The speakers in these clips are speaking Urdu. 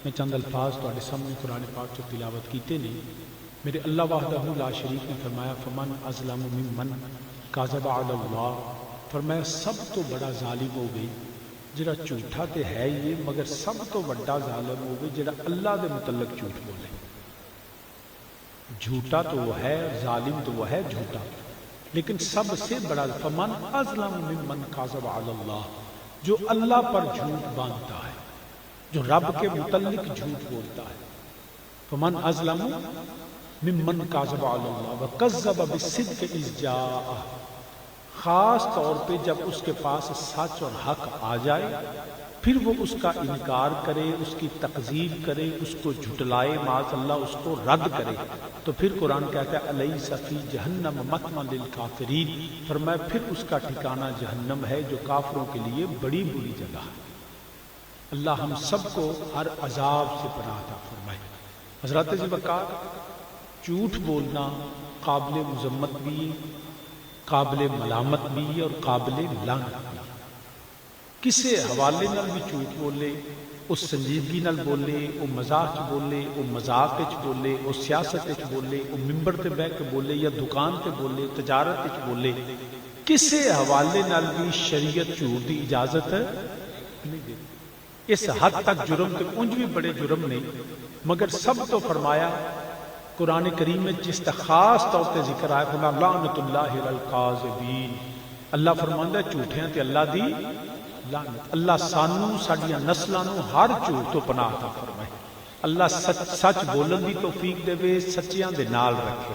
میں چند الفاظ تواڈے سامنے قرآن پاک چ تلاوت کیتے نے۔ میرے اللہ وحدہ لا شریک نے فرمایا فمن اظلم ممن کذب علی اللہ، فرمایا سب تو بڑا ظالم ہو گئی جڑا جھوٹا تے ہے یہ، مگر سب تو بڑا ظالم ہو گئی جڑا اللہ دے متعلق جھوٹ بولے۔ جھوٹا تو وہ ہے، ظالم تو وہ ہے جھوٹا، لیکن سب سے بڑا فمن اظلم ممن کذب علی اللہ، جو اللہ پر جھوٹ باندھتا ہے، جو رب کے متعلق جھوٹ بولتا ہے۔ فمن اظلم ممن کذب علی اللہ وکذب بالصدق اذ جاءہ، خاص طور پہ جب اس کے پاس سچ اور حق آ جائے پھر وہ اس کا انکار کرے، اس کی تکذیب کرے، اس کو جھٹلائے، معاذ اللہ اس کو رد کرے، تو پھر قرآن کہتا ہے الیس فی جہنم مثوی للکافرین، فرمایا پھر اس کا ٹھکانہ جہنم ہے جو کافروں کے لیے بڑی بری جگہ ہے۔ اللہ ہم سب کو ہر عذاب سے پناہ عطا فرمائے۔ حضرات ذوالفقار، جھوٹ بولنا قابل مذمت بھی ہے، قابل ملامت بھی ہے اور قابل لعنت بھی ہے۔ کسے حوالے نال بھی جھوٹ بولے، اس سنجیدگی نال بولے، وہ مزاح چ بولے، وہ مذاق وچ بولے، وہ سیاست وچ بولے، وہ ممبر تے بیٹھ کے بولے یا دکان تے بولے، تجارت وچ بولے، کسے حوالے نال بھی شریعت جھوٹ دی اجازت نہیں دیتی۔ اس حد تک جرم تے انج بھی بڑے جرم نہیں، مگر سب تو فرمایا قرآن کریم میں جس کا خاص طور تے ذکر آیا فرمایا لعنت اللہ علی الکاذبین، اللہ فرماندا ہے جھوٹیاں تے اللہ دی لعنت۔ اللہ سانو ساڈیاں نسلاں نو ہر جھوٹ تو پناہ عطا فرمائے، اللہ سچ بولن دی توفیق دے، سچیاں دے نال رکھے۔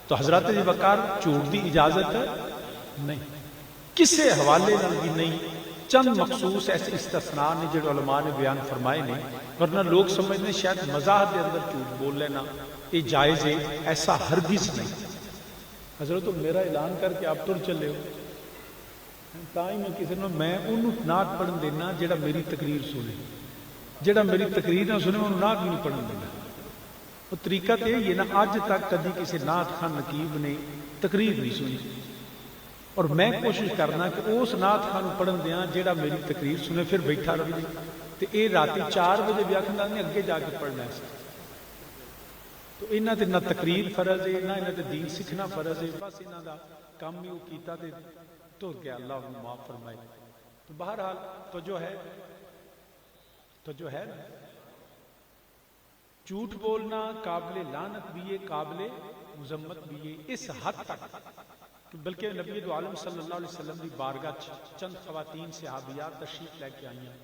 تو حضرات ذوالفقار، جھوٹ دی اجازت نہیں، کسے حوالے نال بھی نہیں۔ چند مخصوص ایسے استثناء نے جو علماء نے بیان فرمائے نے، ورنہ لوگ سمجھنے شاید مزاح دے اندر جھوٹ بول لینا یہ جائز ہے، ایسا ہرگز نہیں۔ حضرت میرا اعلان کر کے آپ تر چلے ہو، تاں ہی میں کسی نے میں انہوں نعت پڑھن دینا جڑا میری تقریر سنے، جڑا میری تقریر نہ سنے انہوں نعت بھی نہیں پڑھن دینا۔ وہ طریقہ تو یہ نا، اج تک کدی کسی نعت خان نقیب نے تقریر نہیں سنی، اور میں کوشش کرنا کہ اس نعت خان پڑھن دیاں جیڑا میری تقریر سنے پھر بیٹھا رہے، تو اے راتی 4 بجے بھی آکھنا نہیں اگے جا کے پڑھنا ہے۔ تو انہاں تے نہ تقریر فرض ہے، نہ انہاں تے دین سیکھنا فرض ہے، بس انہاں دا کام ہی وہ کیتا تے تو گیا، اللہ انہوں معاف فرمائے۔ تو بہرحال تو جو ہے جھوٹ بولنا قابل لعنت بھی ہے، قابل مذمت بھی ہے، اس حد تک بلکہ نبی دو عالم صلی اللہ علیہ وسلم کی بارگاہ چند خواتین صحابیات تشریف لے کے آئیاں،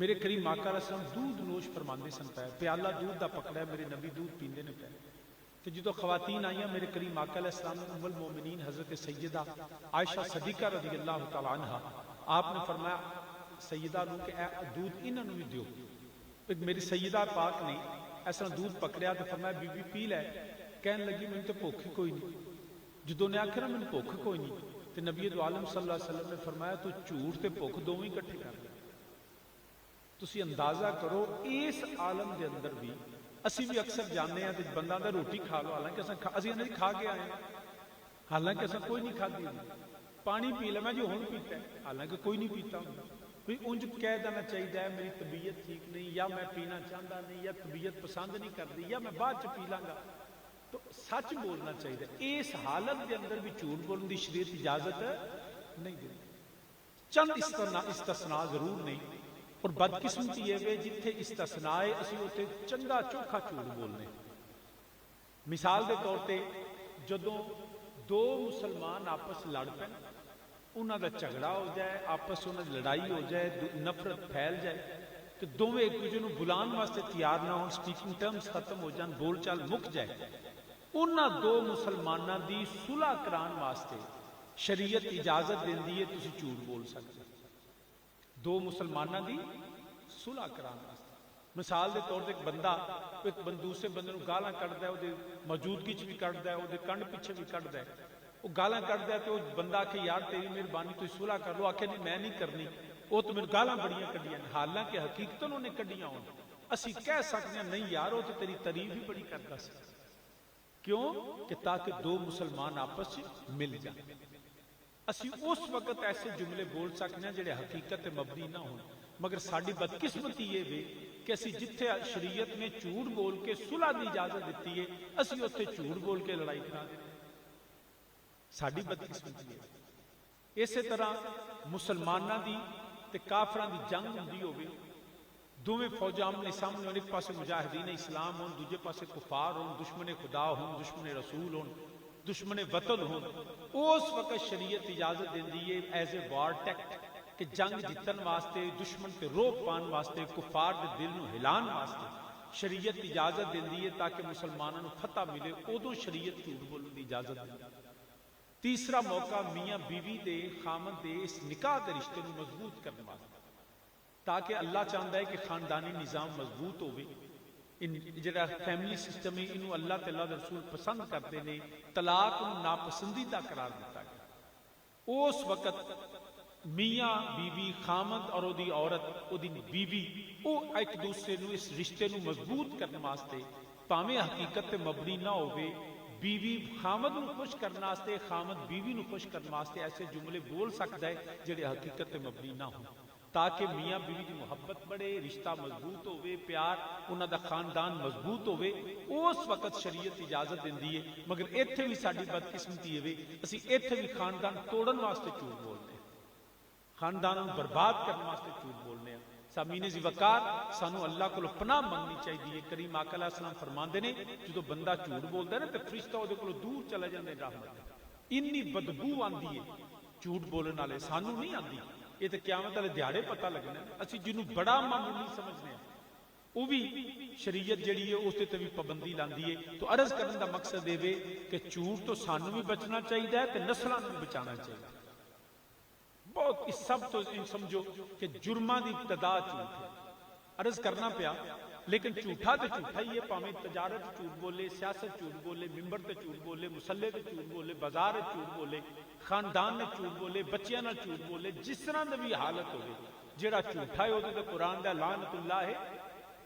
میرے کریم آقا علیہ السلام دودھ نوش فرماندے سن پے، پیالہ دودھ دا پکڑا ہے، میرے نبی دودھ پیندے نے پے۔ تو جدو خواتین آئیاں میرے کریم آقا علیہ السلام ام المومنین حضرت سیدہ عائشہ صدیقہ رضی اللہ تعالی عنہ، آپ نے فرمایا سیدہ نو کہ اے دودھ انہاں نو بھی دیو۔ ایک میری سیدہ پاک نے ایسا دودھ پکڑیا تو فرمایا بی بی پی لے، کہنے لگی مجھے تو بھوک کوئی نہیں۔ جدوں نے آخر میں بھوک کوئی نہیں، تو نبی دو عالم صلی اللہ علیہ وسلم نے فرمایا تو جھوٹ تے بھوک دونوں ہی کٹھے کر لے۔ تسی اندازہ کرو اس عالم دے اندر بھی اسی بھی اکثر جانے ہیں بندہ دا روٹی کھا لو، حالانکہ اسی نہیں کھا کے آئے ہیں، حالانکہ اصل کوئی نہیں کھا دی، پانی پی لے میں جو ہوں پیتا ہے، حالانکہ کوئی نہیں پیتا ہوں۔ کوئی انج کہہ دینا چاہیے میری طبیعت ٹھیک نہیں، یا میں پینا چاہتا نہیں، یا طبیعت پسند نہیں کرتی، یا میں بعد چ پی لاں گا۔ تو سچ بولنا چاہیے، اس حالت کے اندر بھی جھوٹ بولنے کی شریعت اجازت نہیں دیتی۔ چند استثناء ضرور نہیں، اور بدقسمتی یہ ہے جتھے استثناء ہے اسی اتنے چنگا چوکھا جھوٹ بولنے۔ مثال کے طور پہ جدوں دو مسلمان آپس لڑ پے، انہاں دا جھگڑا ہو جائے، آپس انہاں دی لڑائی ہو جائے، نفرت پھیل جائے، تو دونوں ایک دوسرے کو بلان واسطے تیار نہ ہون، سپیکنگ ٹرمز ختم ہو جان، بول چال مک جائے، انہاں دو مسلماناں دی صلح کران واسطے شریعت اجازت دیندی ہے تسی جھوٹ بول سکتے۔ دو مسلماناں دی صلح کران واسطے، مثال دے طور تے ایک بندہ ایک دوسرے بندے نوں گالاں کڈدا ہے، او دے موجودگی چ بھی کڈدا ہے، او دے کنڈ پیچھے بھی کڈدا ہے، وہ گالاں کڈدا ہے تو بندہ کہ یار تیری مہربانی تو صلح کر لو، آکھے نہیں میں نہیں کرنی، وہ تو میرے گالاں بڑیاں کڈیاں، حالانکہ حقیقت انہوں نے کڈیاں ہون، اسی کہہ سکتے ہیں نہیں یار وہ تو تیری تعریف ہی بڑی کردا سی۔ کیوں کہ تاکہ دو مسلمان آپس مل جائیں۔ اسی اس وقت ایسے جملے بول سکتے ہیں جڑے حقیقت مبنی نہ ہوں، مگر ساری بدقسمتی یہ وے کہ اسی جتھے شریعت نے جھوٹ بول کے صلح دی اجازت دیتی ہے اسی اتنے جھوٹ بول کے لڑائی کرا دیں. ساڈی بدقسمتی ہے. اسی طرح مسلماناں دی تے کافراں دی جنگ ہوندی ہوے، دوویں فوجاں آمنے سامنے، ایک پاسے مجاہدین اسلام ہون، دوجے پاسے کفار ہون، دشمن خدا ہون، دشمن رسول ہون، دشمن وطن ہون، اس وقت شریعت اجازت دیندی ہے ایز اے وار ٹیکٹ کہ جنگ جتن واسطے، دشمن تے روک پان واسطے، کفار دے دل نو ہلان واسطے شریعت اجازت دیندی ہے تاکہ مسلمانوں نو فتح ملے. ادو شریعت جھوٹ بولن دی اجازت دیندی ہے. تیسرا موقع میاں بیوی دے خامد دے اس نکاح دے رشتے نو مضبوط کرنے واسطے، تاکہ اللہ چاہتا ہے کہ خاندانی نظام مضبوط ہوئے. جڑا فیملی سسٹم ہے انہوں اللہ تے اللہ دے رسول پسند کرتے ہیں، طلاق نو ناپسندیدہ قرار دیتا ہے. اس وقت میاں بیوی خامد اور دی عورت او دی بیوی او ایک دوسرے نو اس رشتے نو مضبوط کرنے واسطے پاویں حقیقت تے مبنی نہ ہوئے، بیوی خامد نو خوش کرنے واسطے، خامد بیوی نو خوش کرنے واسطے ایسے جملے بول سکتا ہے جڑے حقیقت تے مبنی نہ ہوں، تاکہ میاں بیوی کی محبت بڑھے، رشتہ مضبوط ہوئے، پیار انہاں دا خاندان مضبوط ہوئے. اس وقت شریعت اجازت دیندی ہے. مگر ایتھے بھی ساڈی بدقسمتی ہے اسی ایتھے بھی خاندان توڑن واسطے جھوٹ بولتے ہیں، خاندان برباد کرنے واسطے جھوٹ بولنے ہیں. سامعین ذی وقار، سانو اللہ کو پناہ منگنی چاہیے. کریم آقا علیہ السلام فرماندے نے جدو بندہ جھوٹ بولدا ہے نا تے فرشتہ اودے کولوں دور چلا جاندے رحمت. انی بدبو آندی ہے جھوٹ بولن والے، سانو نہیں آندی. یہ تو قیامت والے دیہاڑے پتہ لگنا. اسی جنوں بڑا معمولی سمجھنے ہیں وہ بھی شریعت جڑی ہے اس تے بھی پابندی لاندی ہے. تو عرض کرنے دا مقصد یہ کہ جھوٹ تو سانو بھی بچنا چاہیے تے نسلاں نوں بھی بچانا چاہیے. بہت اس سب تو سمجھو کہ جرماں دی ابتدا جھوٹ ہے. عرض کرنا پیا لیکن جھوٹا تو جھوٹا ہی ہے. پاویں تجارت جھوٹ بولے، سیاست جھوٹ بولے، ممبر تے جھوٹ بولے، مصلے تے جھوٹ بولے، بازار تے جھوٹ بولے، خاندان میں جھوٹ بولے، بچیاں نال جھوٹ بولے، جس طرح دی بھی حالت ہوے جڑا جھوٹا ہے اودے تے قرآن دا لعنت اللہ ہے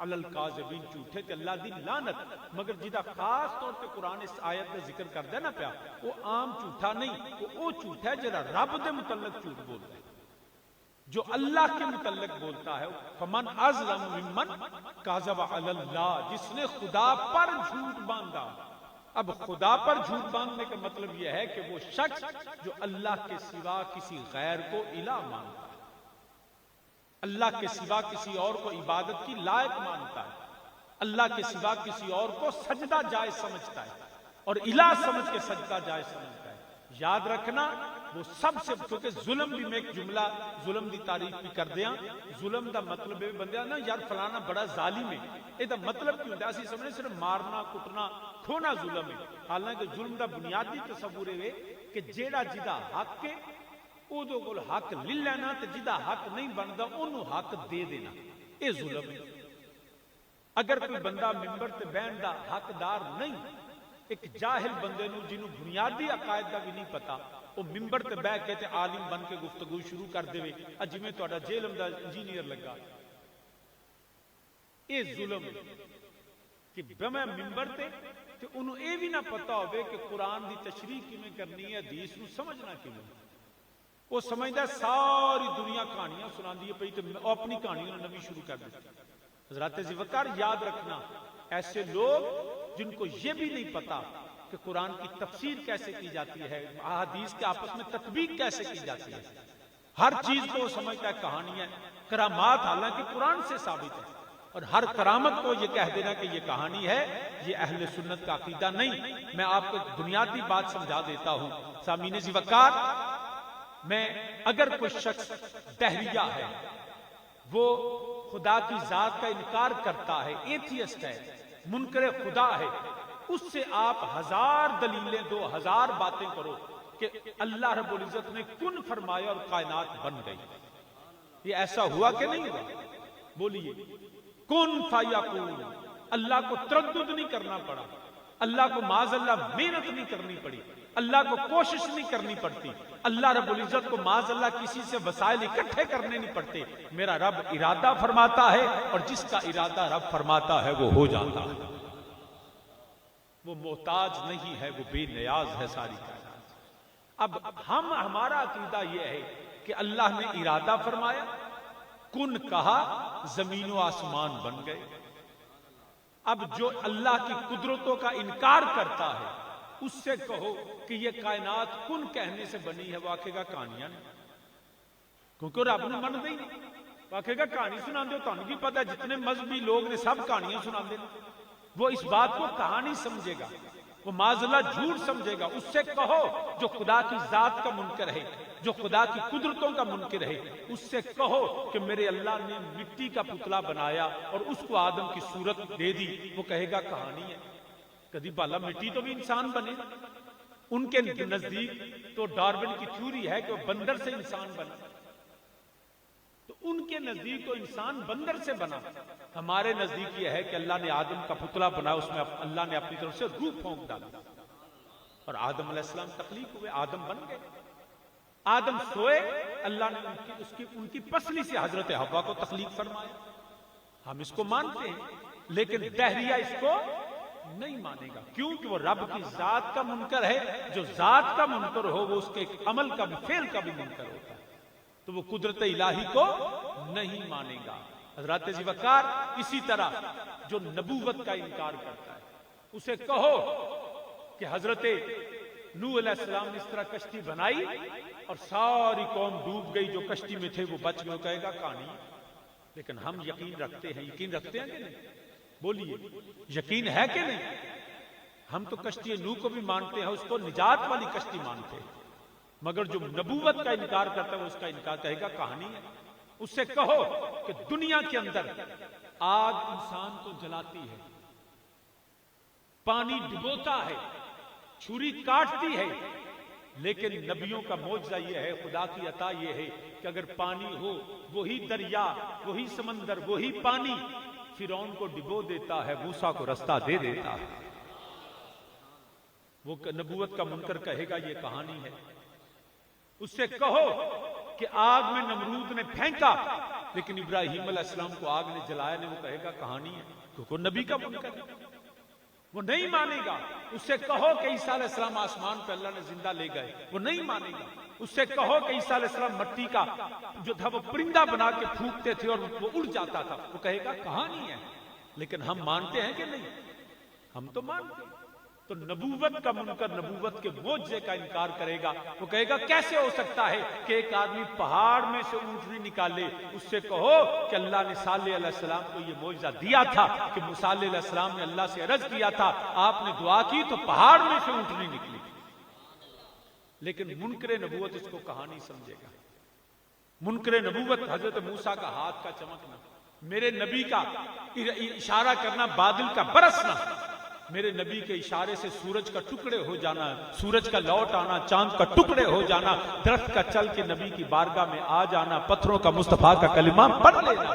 علی الکاذبین، جھوٹے تے اللہ دی لعنت. مگر جدا خاص طور تے قرآن اس آیت دا ذکر کردا ہے نا پیا، وہ عام جھوٹا نہیں، وہ جھوٹا ہے جڑا رب دے متعلق جھوٹ بولدا ہے، جو اللہ کے متعلق بولتا ہے. فمن اظلم ممن کاذب علی اللہ، جس نے خدا پر جھوٹ باندھا. اب خدا پر جھوٹ باندھنے کا مطلب یہ ہے کہ وہ شخص جو اللہ کے سوا کسی غیر کو الہ مانتا ہے، اللہ کے سوا کسی اور کو عبادت کی لائق مانتا ہے، اللہ کے سوا کسی اور کو سجدہ جائز سمجھتا ہے اور الہ سمجھ کے سجدہ جائز سمجھتا ہے. یاد رکھنا وہ سب سے، کیونکہ ظلم بھی میں ایک جملہ ظلم دی تعریف بھی کر دیاں. ظلم دا مطلب ہے بندہ نا یار فلانا بڑا ظالم ہے، یہ دا مطلب کیوں ہوتا ہے؟ اسی سمجھنے صرف مارنا کٹنا کھونا ظلم ہے. حالانکہ ظلم دا بنیادی تصور ہے کہ جیڑا جدا حق ہے اودے کول حق لے لینا تے جدا حق نہیں بندا اونوں حق دے دینا، یہ ظلم ہے. اگر کوئی بندہ ممبر تے بیٹھن دا حقدار نہیں، ایک جاہل بندے نو جنوں بنیادی عقائد دا بھی نہیں پتا، وہ ممبر تے بیٹھ کے تے عالم بن کے گفتگو شروع کر دے جویں تہاڈا جیلم دا انجینئر لگا، یہ ظلم ہے. کہ میں ممبر تے انہوں یہ بھی نہ پتا ہوئے کہ قرآن دی تشریح کیویں کرنی ہے، حدیث نو سمجھنا کیویں. وہ سمجھدا ساری دنیا کہانیاں سناندی ہے پئی تے اپنی کہانی نویں شروع کر دی. حضرات ذی وقار یاد رکھنا، ایسے لوگ جن کو یہ بھی نہیں پتا کہ قرآن کی تفسیر کیسے کی جاتی ہے، احادیث کے آپس میں تطبیق کیسے کی جاتی ہے، ہر چیز کو سمجھتا ہے کہانی ہے، کرامات حالانکہ قرآن سے ثابت ہے، اور ہر کرامت کو یہ کہہ دینا کہ یہ کہانی ہے، یہ اہل سنت کا عقیدہ نہیں. میں آپ کو بنیادی بات سمجھا دیتا ہوں. سامعین ذی وقار، میں اگر کوئی شخص دہریہ ہے، وہ خدا کی ذات کا انکار کرتا ہے، ایتھیسٹ ہے، منکر خدا ہے، اس سے آپ 1000 دلیلیں دو، 1000 باتیں کرو کہ اللہ رب العزت نے کن فرمایا اور کائنات بن گئی. یہ ایسا ہوا کہ نہیں ہوا؟ بولیے. کن فیکون. اللہ کو تردد نہیں کرنا پڑا، اللہ کو معاذ اللہ محنت نہیں کرنی پڑی، اللہ کو کوشش نہیں کرنی پڑتی، اللہ رب العزت کو معاذ اللہ کسی سے وسائل اکٹھے کرنے نہیں پڑتے. میرا رب ارادہ فرماتا ہے اور جس کا ارادہ رب فرماتا ہے وہ ہو جاتا ہے. وہ محتاج نہیں ہے، وہ بے نیاز ہے ساری کائنات. اب ہمارا عقیدہ یہ ہے کہ اللہ نے ارادہ فرمایا، کن کہا زمین و آسمان بن گئے۔ اب جو اللہ کی قدرتوں کا انکار کرتا ہے اس سے کہو کہ یہ کائنات کن کہنے سے بنی ہے، واقعے کا کہانیاں نہیں، کیونکہ رب نے من دی نہیں، واقعے کا کہانی سنا دے، تمہیں بھی پتا جتنے مذہبی لوگ نے سب کہانیاں سنا دے، وہ اس بات کو کہانی سمجھے گا، وہ معاذ اللہ جھوٹ سمجھے گا۔ اس سے کہو جو خدا کی ذات کا منکر ہے، جو خدا کی قدرتوں کا منکر ہے، اس سے کہو کہ میرے اللہ نے مٹی کا پتلا بنایا اور اس کو آدم کی صورت دے دی، وہ کہے گا کہانی ہے۔ کبھی بالا مٹی تو بھی انسان بنے، ان کے نزدیک تو ڈارون کی تھیوری ہے کہ وہ بندر سے انسان بنا، تو ان کے نزدیک تو انسان بندر سے بنا، ہمارے نزدیک یہ ہے کہ اللہ نے آدم کا پتلا بنا، اس میں اللہ نے اپنی طرف سے روح پھونک ڈالا اور آدم علیہ السلام تخلیق ہوئے، آدم بن گئے۔ آدم سوئے، اللہ نے ان کی پسلی سے حضرت حوا کو تخلیق فرمایا۔ ہم اس کو مانتے ہیں، لیکن دہریہ اس کو نہیں مانے گا، کیونکہ وہ رب کی ذات کا منکر ہے۔ جو ذات کا منکر ہو وہ اس کے عمل کا بھی، فعل کا بھی منکر ہوتا ہے، تو وہ قدرت الہی کو نہیں مانے گا۔ حضرت ذی وقار اسی طرح جو نبوت کا انکار کرتا ہے، اسے کہو کہ حضرت نوح علیہ السلام نے اس طرح کشتی بنائی اور ساری قوم ڈوب گئی، جو کشتی میں تھے وہ بچ گئے، کہے گا کہانی۔ لیکن ہم یقین رکھتے ہیں کہ نہیں؟ بولیے یقین ہے کہ نہیں؟ ہم تو کشتی نوح کو بھی مانتے ہیں، اس کو نجات والی کشتی مانتے ہیں، مگر جو نبوت کا انکار کرتا ہے وہ اس کا انکار کہے گا کہانی ہے۔ اس سے کہو کہ دنیا کے اندر آگ انسان کو جلاتی ہے، پانی ڈبوتا ہے، چھری کاٹتی ہے، لیکن نبیوں کا معجزہ یہ ہے، خدا کی عطا یہ ہے کہ اگر پانی ہو، وہی دریا، وہی سمندر، وہی پانی فرعون کو ڈبو دیتا ہے، موسیٰ کو رستہ دے دیتا ہے۔ وہ نبوت کا منکر کہے گا یہ کہانی ہے۔ اس سے کہو کہ آگ میں نمرود نے پھینکا لیکن ابراہیم علیہ السلام کو آگ نے جلایا نہیں، وہ کہے گا کہانی ہے، کیونکہ نبی کا منکر ہے، وہ نہیں مانے گا۔ اس سے کہو کہ عیسیٰ علیہ السلام آسمان پہ اللہ نے زندہ لے گئے، وہ نہیں مانے گا۔ اس سے کہو کہ عیسیٰ علیہ السلام مٹی کا جو تھا وہ پرندہ بنا کے پھونکتے تھے اور وہ اڑ جاتا تھا، وہ کہے گا کہانی ہے۔ لیکن ہم مانتے ہیں کہ نہیں؟ ہم تو مانتے ہیں۔ تو نبوت کا منکر نبوت کے معجزے کا انکار کرے گا، وہ کہے گا کیسے ہو سکتا ہے کہ ایک آدمی پہاڑ میں سے اونٹنی نکالے؟ اس سے کہو کہ اللہ نے صالح علیہ السلام کو یہ معجزہ دیا تھا کہ صالح علیہ السلام نے اللہ سے عرض کیا تھا، آپ نے دعا کی تو پہاڑ میں سے اونٹنی نکلی۔ لیکن منکر نبوت اس کو کہانی سمجھے گا۔ منکر نبوت حضرت موسیٰ کا ہاتھ کا چمکنا، میرے نبی کا اشارہ کرنا، بادل کا برسنا، میرے نبی کے اشارے سے سورج کا ٹکڑے ہو جانا، سورج کا لوٹ آنا، چاند کا ٹکڑے ہو جانا، درخت کا چل کے نبی کی بارگاہ میں آ جانا، پتھروں کا مصطفیٰ کا کلمہ پڑھ لینا۔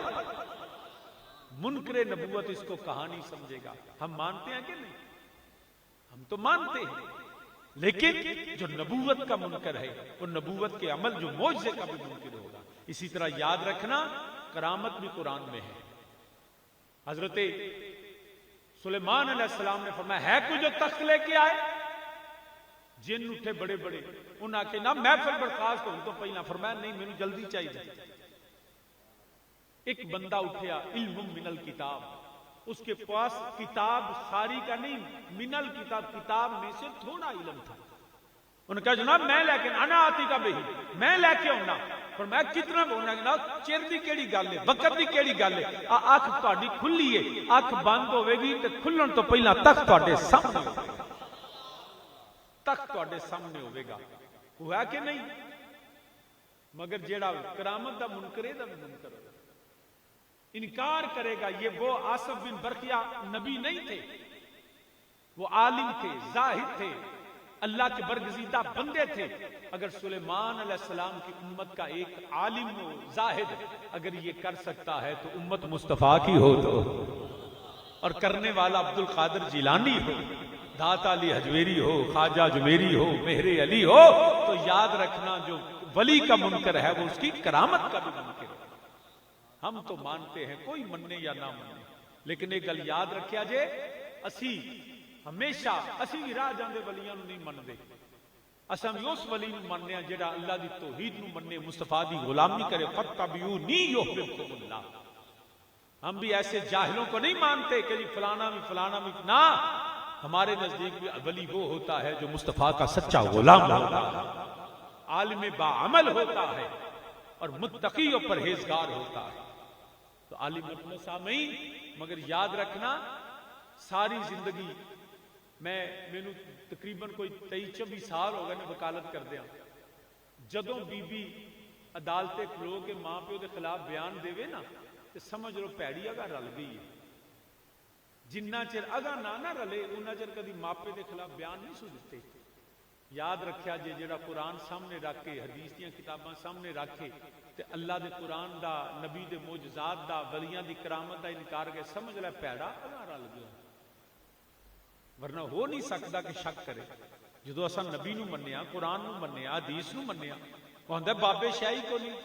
منکر نبوت اس کو کہانی سمجھے گا۔ ہم مانتے ہیں کہ نہیں؟ ہم تو مانتے ہیں، لیکن جو نبوت کا منکر ہے وہ نبوت کے عمل، جو معجزے کا بھی منکر ہوگا۔ اسی طرح یاد رکھنا کرامت بھی قرآن میں ہے۔ حضرت سلیمان علیہ السلام نے فرمایا ہے کوئی جو تخت لے کے آئے؟ جن اٹھے بڑے بڑے، انہاں کے نام محفل برخاست ہوں تو پہلا فرمایا نہیں، میں جلدی چاہیے۔ ایک بندہ اٹھیا، علم من الکتاب، اس کے پاس کتاب ساری کا نہیں، من الکتاب، کتاب میں سے تھوڑا علم تھا۔ انہوں نے کہا جناب میں لے کے انا آتی کا بہی، میں لے کے ہونا۔ فرمایا کتنا ہونا؟ جناب چیر دی کیڑی گل ہے، وقت دی کیڑی گل ہے، اکھ تہاڈی کھلی ہے، اکھ بند ہوے گی تے کھلن تو پہلا تخت تہاڈے سامنے ہوے گا، تخت تہاڈے سامنے ہوے گا۔ ہوا کہ نہیں؟ مگر جیڑا کرامت دا منکر ہے دا منکر ہوگا، انکار کرے گا۔ یہ وہ آصف بن برقیہ نبی نہیں تھے، وہ عالم تھے، زاہد تھے، اللہ کے برگزیدہ بندے تھے۔ اگر سلیمان علیہ السلام کی امت کا ایک عالم و زاہد اگر یہ کر سکتا ہے تو امت مصطفیٰ کی ہو تو، اور کرنے والا عبد القادر جیلانی ہو، داتا علی حجویری ہو، خواجہ جمیری ہو، مہر علی ہو، تو یاد رکھنا جو ولی کا منکر ہے وہ اس کی کرامت کا بھی منکر ہے۔ ہم تو مانتے ہیں، کوئی مننے یا نہ مننے، لیکن ایک گل یاد رکھیا جے، اسی ہمیشہ اسی بھی راہ جاندے ولیاں نہیں مندے، اساں بھی اس ولی نو مننے ہاں جڑا اللہ دی توحید نو مننے، مصطفیٰ دی غلامی کرے، فَاتَّبِعُونِی یُحْبِبْکُمُ اللہ۔ ہم بھی ایسے جاہلوں کو نہیں مانتے کہ جی فلانا بھی نہ، ہمارے نزدیک بھی ولی وہ ہوتا ہے جو مصطفیٰ کا سچا غلام ہوتا ہے، عالم باعمل ہوتا ہے اور متقی و پرہیزگار ہوتا ہے۔ تو عالم مطلب سامعین، مگر یاد رکھنا ساری زندگی مینوں تقریباً کوئی 23-24 سال ہو گئے نے وکالت کردیا، جدوں بی بی عدالتے کھلو کے ماں پیو دے خلاف بیان دے نا تے سمجھ لو پیڑی اگاں رل گئی ہے۔ جنہ چر اگاں نہ رلے انہ چر کدی ماپے دے خلاف بیان نہیں سو دیتے۔ یاد رکھیا جے جڑا قرآن سامنے رکھ کے، حدیث دیاں کتاباں سامنے رکھ کے تے اللہ دے قرآن دا، نبی دے معجزات دا، ولیاں دی کرامت دا انکار کے سمجھ لے پیڑا اگاں رل گیا، ورنہ ہو نہیں سکتا کہ شک کرے۔ جدو اساں نبی نو منیا، قرآن نو منیا، حدیث نو منیا، وہ ہوندا بابے شاہی کو نہیں،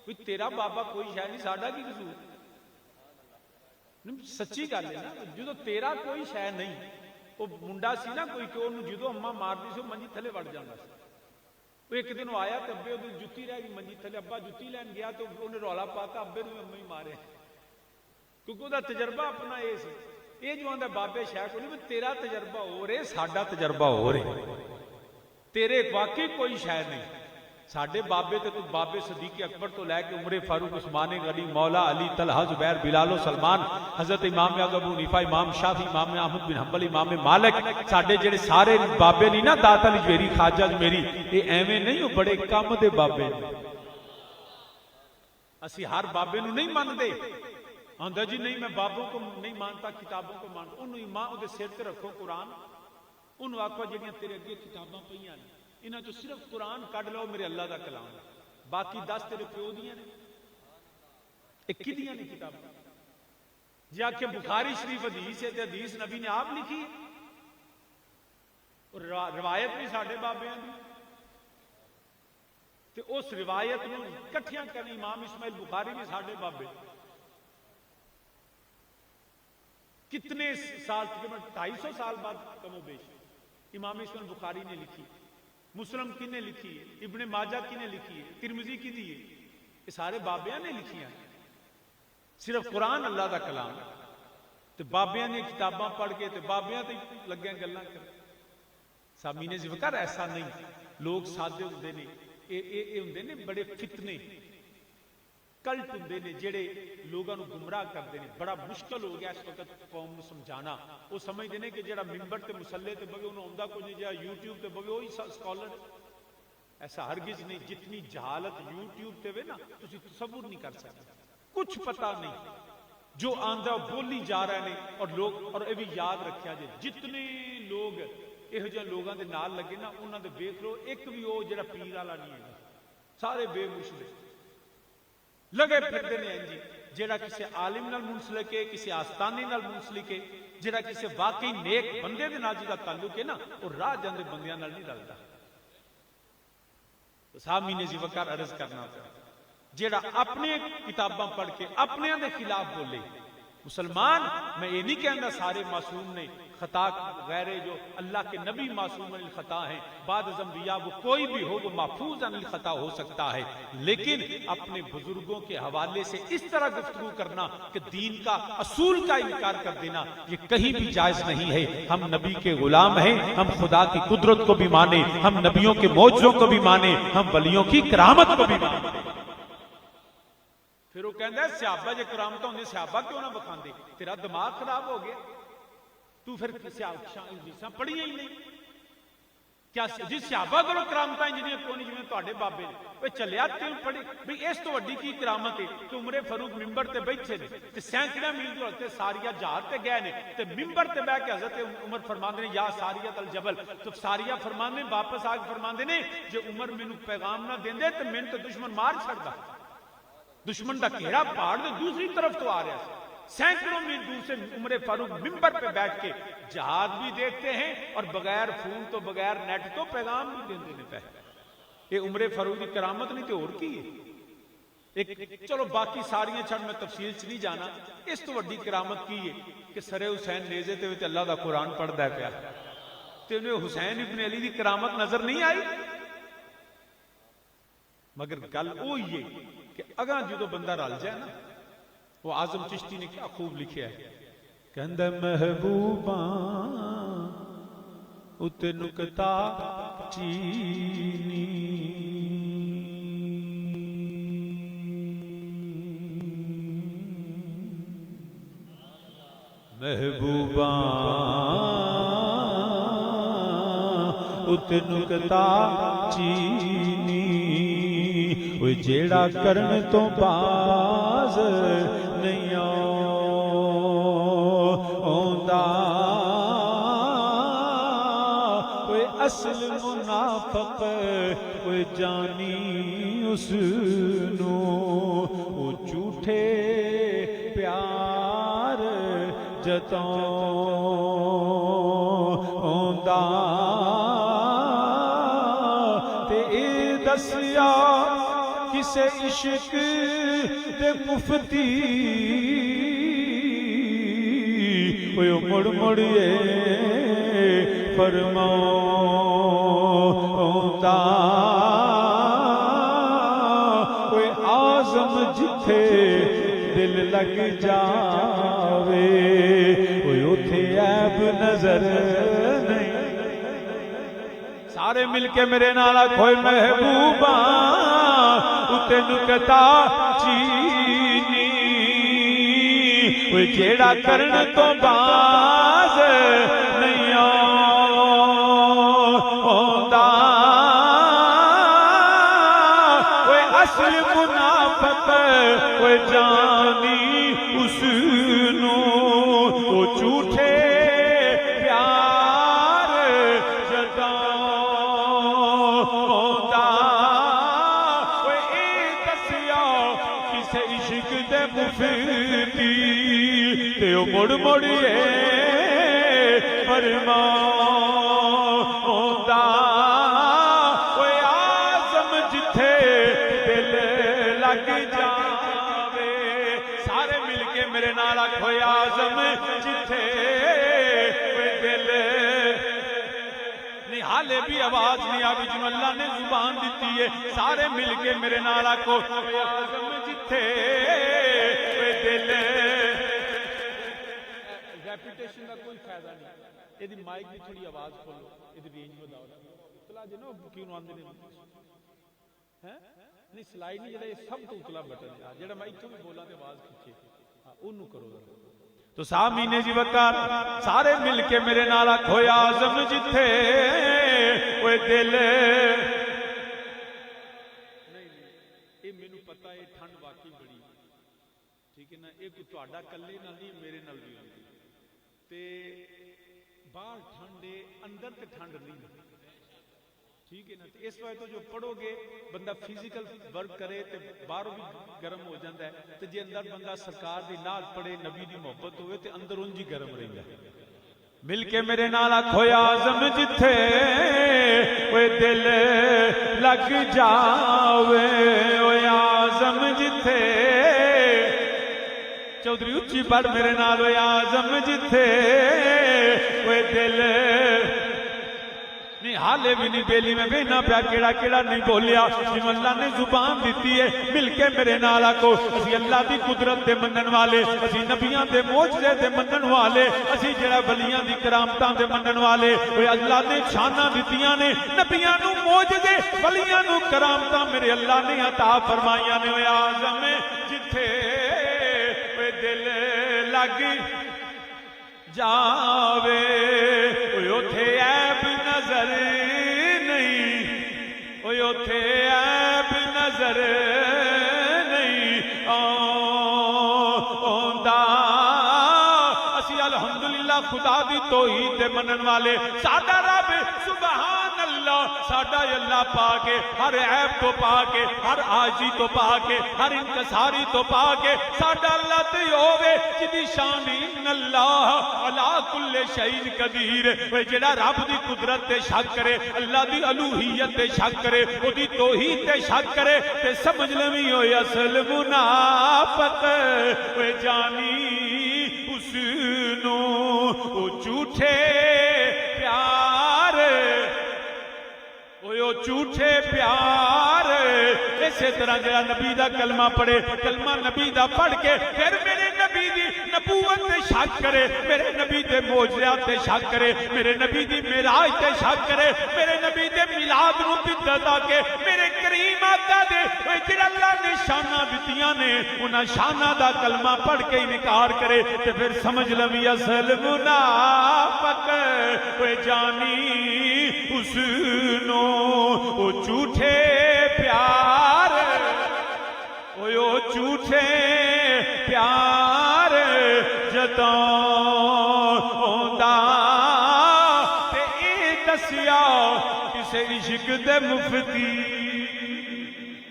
کوئی تیرا بابا کوئی شاہ نہیں، ساڈا کی قصور؟ سچی گل ہے نا، جدو تیرا کوئی شاہ نہیں، وہ منڈا سی نا کوئی کہ انہوں جدو اما مارتی سی منجی تھلے وڑ جاتا سی، وہ ایک دن آیا تو ابے وہ جتی رہ گئی منجی تھلے، ابا جتی لین گیا تو انہیں رولا پاتا ابے نے اما ہی مارے، کیونکہ وہ تجربہ اپنا یہ سی۔ یہ جو آندا بابے شاہ کو نہیں، تیرا تجربہ ہو رہے، ساڈا تجربہ ہو رہے، تیرے واقعی کوئی شاہ نہیں۔ ساڈے بابے تے تو بابے صدیق اکبر تو لے کے عمر فاروق، عثمان غنی، مولا علی، طلحہ، زبیر، بلال و سلمان، حضرت امام اعظم ابو حنیفہ، امام شافعی، امام احمد بن حنبل، امام مالک، ساڈے جڑے سارے بابے نہیں نا، داتا لجویری، خواجہ اجمیری، یہ ایویں نہیں، وہ بڑے کم دے بابے نے۔ اسی ہر بابے نو نہیں مانتے، آندا جی نہیں میں بابوں کو نہیں مانتا، کتابوں کو مانتا، انہوں ایمان دے سر تے رکھو قرآن، انہوں آکھو جڑیاں تیرے اگے کتاباں پئیاں نے انہاں چوں صرف قرآن کڈ لو، میرے اللہ دا کلام، باقی 10 تیرے پیو دیاں نے، ایک کدیاں نے کتاباں؟ جی آکھے بخاری شریف حدیث ہے تے حدیث نبی نے آپ لکھی ہے، اور روایت بھی ساڈے بابیاں دی، تے اس روایت نوں کٹھیاں کرن امام اسماعیل بخاری بھی ساڈے بابے، کتنے سال، تقریباً 250 سال بعد کم و بیش امام اسماعیل بخاری نے لکھی، مسلم کی نے لکھی ہے، ابن ماجہ کی نے لکھی ہے، ترمذی کی دی ہے، یہ سارے بابیاں نے لکھی ہیں۔ صرف قرآن اللہ دا کلام، تے بابیاں نے کتاباں پڑھ کے تے بابیاں تے لگے گلاں کر۔ سامعین ذکر ایسا نہیں، لوگ سادے ہوندے نے، اے ہوندے نے بڑے فتنے، کلٹ ہوندے نے جڑے لوگاں نو گمراہ کردے نے۔ بڑا مشکل ہو گیا اس وقت قوم نو سمجھانا، وہ سمجھدے نے کہ جڑا ممبر تے مصلے تے بگے انہوں آندا کوئی نہیں، جڑا یوٹیوب تے بگے وہی سکالر۔ ایسا ہرگز نہیں، جتنی جہالت یوٹیوب تے وے نا تسی تصور نہیں کر سکتے، کچھ پتہ نہیں، جو آندا بولی جا رہے ہیں۔ اور لوگ، اور یہ بھی یاد رکھیا جے، جتنے لوگ یہو جہاں لوگاں دے نال لگے نا انہاں دے ویکھ لو ایک بھی وہ جڑا پیر والا نہیں ہے، سارے بے مرشد لگے پھردے نے جی، جڑا کسی عالم نال منسلک ہے، کسی آستانے نال منسلک ہے، جڑا کسی واقعی نیک بندے دے نال جدا تعلق ہے نا، اور راہ جاندے بندیاں نال نہیں رلدا۔ سامعین جی وقار عرض کرنا پڑا، جڑا اپنے کتاباں پڑھ کے اپنے دے خلاف بولے، مسلمان میں یہ نہیں کہنا سارے معصوم نے، خطا غیر جو اللہ کے نبی معصوم عن الخطا ہیں، بعد از انبیاء وہ کوئی بھی ہو وہ محفوظ عن الخطا ہو سکتا ہے، لیکن اپنے بزرگوں کے حوالے سے اس طرح گفتگو کرنا کہ دین کا اصول کا انکار کر دینا یہ کہیں بھی جائز نہیں ہے۔ ہم نبی کے غلام ہیں، ہم خدا کی قدرت کو بھی مانیں، ہم نبیوں کے معجزوں کو بھی مانیں، ہم ولیوں کی کرامت کو بھی مانیں۔ پھر وہ کہندا ہے صحابہ جے کرامت ہوندے صحابہ کیوں نہ بخاندے؟ تیرا دماغ خراب ہو گیا، تو پھر حدیثاں پڑھیاں ہی نہیں کیا؟ جی صحابہ کرو کرامتاں جنیاں کون جویں تواڈے بابے نے، اوے چلیا تے پڑھی بھئی اس تو وڈی کی کرامت ہے کہ عمر فاروق منبر تے بیٹھے نے تے سینکڑے میل دور تے ساریہ جہاد تے گئے نے تے منبر تے بیٹھ کے حضرت عمر فرماندے نے یا ساریہ الجبل، تو ساریہ فرماندے واپس آ کے فرماندے نے جے عمر مینوں پیغام نہ دیندے تے مینوں تے دشمن مار چھڑدا، دشمن دا گھیرا پہاڑ دے دوسری طرف تو آ رہا ہے، سینکڑوں میل دور سے عمر فاروق منبر پہ بیٹھ کے جہاد بھی دیکھتے ہیں اور بغیر فون تو بغیر نیٹ تو پیغام بھی دیندے نے پہ۔ یہ عمر فاروق کی کرامت نہیں تو اور کی ہے؟ ایک چلو باقی ساریاں چھڑ میں تفصیل چ نہیں جانا، اس تو وڈی کرامت کی ہے کہ سر حسین نیزے تے اللہ دا قرآن پڑھدا پیا تے انہیں حسین ابن علی دی کرامت نظر نہیں آئی؟ مگر گل وہ یہ کہ اگاں جدو بندہ رل جائے نا، وہ اعظم چشتی نے کیا خوب لکھیا ہے، کہندا محبوباں اُتے نکتا چینی، محبوباں اُتے نکتا چینی، وہ جیڑا کرن تو باز نہیں آوندا، وہ اصل منافق وہ جانی اس نو، وہ جھوٹے پیار جتاوندا، تے اے دسیا کسے عشق دے مفتی، کوئی مڑ مڑیے فرماوندا، کوئی اعظم جتھے دل لگ جاوے، کوئی اتھے عیب نظر نہیں۔ سارے مل کے میرے نال آکھو محبوباں اُتے نکتا چینی، کوئی جیڑا کرن تو باز نہیں آوندا، کوئی اصل منافق کوئی جانی اس نو، وہ جھوٹے پیار جتاوندا، کوئی اے دسیا کسے عشق دے مفتی، تے او مڑ مڑیے فرماوندا، کوئی اعظم جتھے دل لگ جاوے، سارے مل کے میرے نال آکھو اعظم جتھے دل نہیں، حالے بھی آواز نہیں آوی جنہوں اللہ نے زبان دیتی ہے، سارے مل کے میرے نال آکھو اعظم جتھے دل، ریپیٹیشن کا کوئی فائدہ نہیں، یہ دی مائک بھی تھوڑی آواز کھولو، یہ دی رینج بداؤ، اتلا جی نا کیوں آندے نے نہیں سلائی نہیں، جڑا یہ سب تو اتلا بٹن ہے، جڑا میں اتھوں بھی بولا تے آواز کھچے، انہوں کرو تو سامعین جی وقار سارے مل کے میرے نال آکھو اعظم جتھے کوئی دل، نہیں یہ مینوں پتہ ہے ٹھنڈ واقعی بڑی، ٹھیک ہے نا، یہ کوئی تہاڈا کلے نال نہیں میرے نال بھی ہوندی، تے باہر ٹھنڈ ہے اندر تے ٹھنڈ نہیں، ٹھیک ہے نا، اس وجہ تو جو پڑھو گے بندہ فزیکل ورک کرے تے باہر بھی گرم ہو جاتا ہے، تے جے اندر بندہ سرکار دی نعت پڑھے نبی دی محبت ہوئے تے اندر انج ہی گرم رہندا ہے۔ مل کے میرے نال آکھو اعظم جتھے کوئی دل لگ جاوے، او اعظم جتھے، چودھری اچھی پڑھ میرے نال، او اعظم جتھے کوئی دل نہیں، حالے بھی نہیں بیلی میں بینا پیا کیڑا کیڑا نہیں بولیا، جنہوں اللہ نے زبان دیتی ہے، مل کے میرے نال آکھو اسی اللہ دی قدرت دے منن والے، اسی نبیاں دے معجزے دے منن والے، اسی جڑا ولیاں دی کرامتاں دے منن والے، اوے اللہ نے شاناں دتیاں نے، نبیاں نو معجزے، ولیاں نو کرامتاں میرے اللہ نے عطا فرمائیاں نے، اوے اعظم جتھے اوے دل لگ جاوے، اوے اوتھے عیب نظر نہیں، اوے اوتھے عیب نظر نہیں آوندا، اسی الحمدللہ خدا دی توحید دے منن والے، ساڈا رب سبحان اللہ، ساڈا اللہ پاک ہے، ہر عیب تو پاک ہے، ہر عاجزی تو پاک ہے، ہر انکساری تو پاک ہے، ساڈا اللہ تے ہوے جدی شان ان اللہ علی کل شیء قدیر، وہ جڑا رب دی قدرت تے شک کرے، اللہ دی الوہیت تے شک کرے، او دی توحید تے شک کرے تے سمجھ لویں ہوئے اصل منافق، وہ جانی اس نو او جھوٹے پیار، اوے او جھوٹے پیار اسی طرح جڑا نبی دا کلمہ پڑھے کلمہ نبی دا پڑھ کے پھر میرے نبی دی نبوت تے شک کرے میرے نبی دے معجزات تے شک کرے میرے نبی دی معراج تے شک کرے میرے نبی دے میلاد نو بدعت آ کے میرے کریم آقا دے جڑا اللہ نے شاناں دتیاں نے انہاں شاناں دا کلمہ پڑھ کے انکار کرے تے پھر سمجھ لوی اصل منافق اوے جانی اس نو او جھوٹے پیار او جھوٹے پیار جتاوندا تے اے دسیا کسے عشق دے مفتی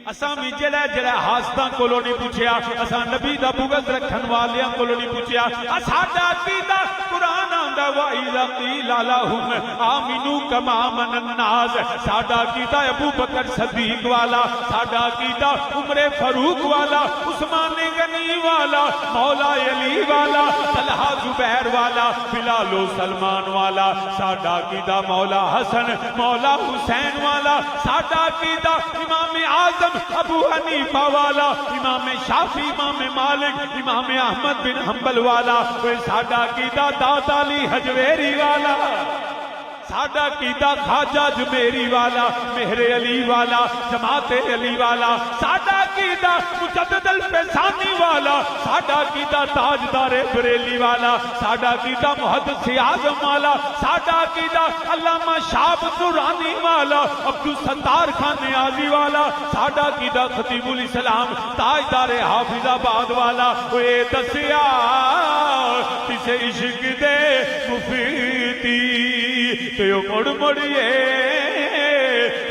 اساں بھی جڑا حاسداں کولوں نہیں پوچھیا اساں نبی دا بغض رکھن والیاں کولوں نہیں پوچھیا ساڈا عقیدہ قرآن آندا وا اذا قیل لهم آمنوا كما آمن الناس ساڈا عقیدہ ابو بکر صدیق والا ساڈا عقیدہ عمر فاروق والا عثمان غنی والا مولا علی والا طلحہ زبیر والا بلال و سلمان والا ساڈا عقیدہ مولا حسن مولا حسین والا ساڈا عقیدہ امام اعظم ابو حنیفہ والا امام شافعی امام مالک امام احمد بن حنبل والا کوئی ساڈا عقیدہ داتا علی حجویری والا ساڈا عقیدہ خواجہ جمیری والا مہر علی والا جماعت علی والا ساڈا عقیدہ مجدد الفیضانی والا ساڈا عقیدہ تاجدار بریلی والا ساڈا عقیدہ محدث اعظم والا ساڈا عقیدہ علامہ شاب درانی والا عبدالستار خان نیازی والا ساڈا عقیدہ خطیب الاسلام تاجدار حافظ آباد والا اے دسیا کسے عشق دے مفتی تے او مڑ مڑیے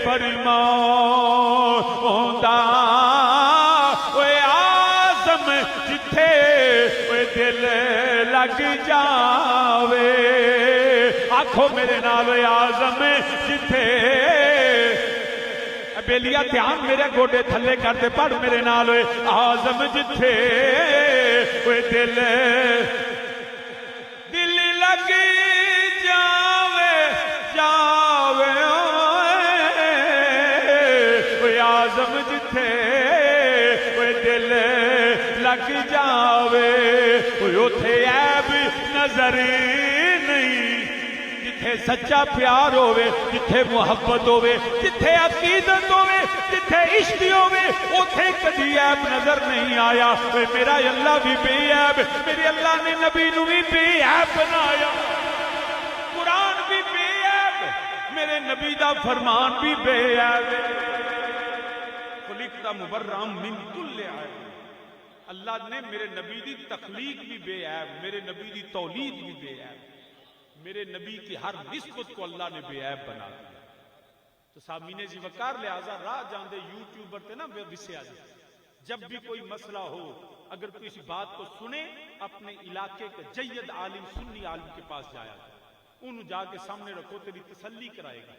فرماوندا اوے آزم جتھے اوے دل لگ جاوے آکھو میرے نال اوے آزم جتھے بیلیا دھیان میرے گوڑے تھلے کرتے پڑھ میرے نال اوے آزم جتھے اوے دل لگ جاوے آزم جتھے دل لگ جاوے اوتھے عیب نظر نہیں جتھے سچا پیار ہووے جتھے محبت ہووے جتھے عقیدت ہووے جتھے عشق ہووے اوتھے کدی عیب نظر نہیں آیا میرا اللہ بھی بے عیب میرے اللہ نے نبی نو بھی بے عیب بنایا قرآن بھی بے عیب میرے نبی دا فرمان بھی بے عیب خلقت مبرم من کل عیب اللہ نے میرے نبی دی تخلیق بھی بے عیب میرے نبی دی تولید بھی بے عیب میرے نبی کی ہر نسبت کو اللہ نے بے عیب بنا دیا تو سامعین جی وقار لہذا راہ جاندے یوٹیوبر تے نا وسے آ جائے جب بھی کوئی مسئلہ ہو اگر کوئی اس بات کو سنے اپنے علاقے کے جید عالم سنی عالم کے پاس جایا انہوں جا کے سامنے رکھو تیری تسلی کرائے گا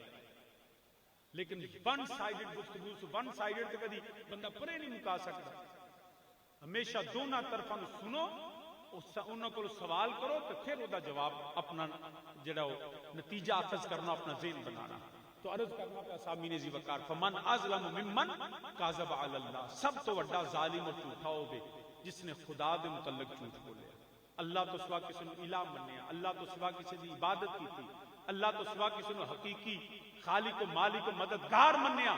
لیکن ون سائیڈڈ گفتگو ون سائیڈڈ تے کدی بندہ پرے نہیں مکا سکتا ہمیشہ دونوں طرفاں سنو انہوں کو سوال کرو تو پھر وہ جواب اپنا جڑا نتیجہ اخذ کرنا اپنا ذہن بنانا تو عرض کرنا پہ سامعین ذی وقار فمن اظلم ممن کاذب علی اللہ سب تو بڑا ظالم اور جھوٹا ہوگے جس نے خدا دے متعلق جھوٹ بولے اللہ تو سوا کسی نے الہ منیا اللہ تو سوا کسی دی عبادت کی تھی اللہ تو سوا کسی نے حقیقی خالق و مالک و مددگار منیا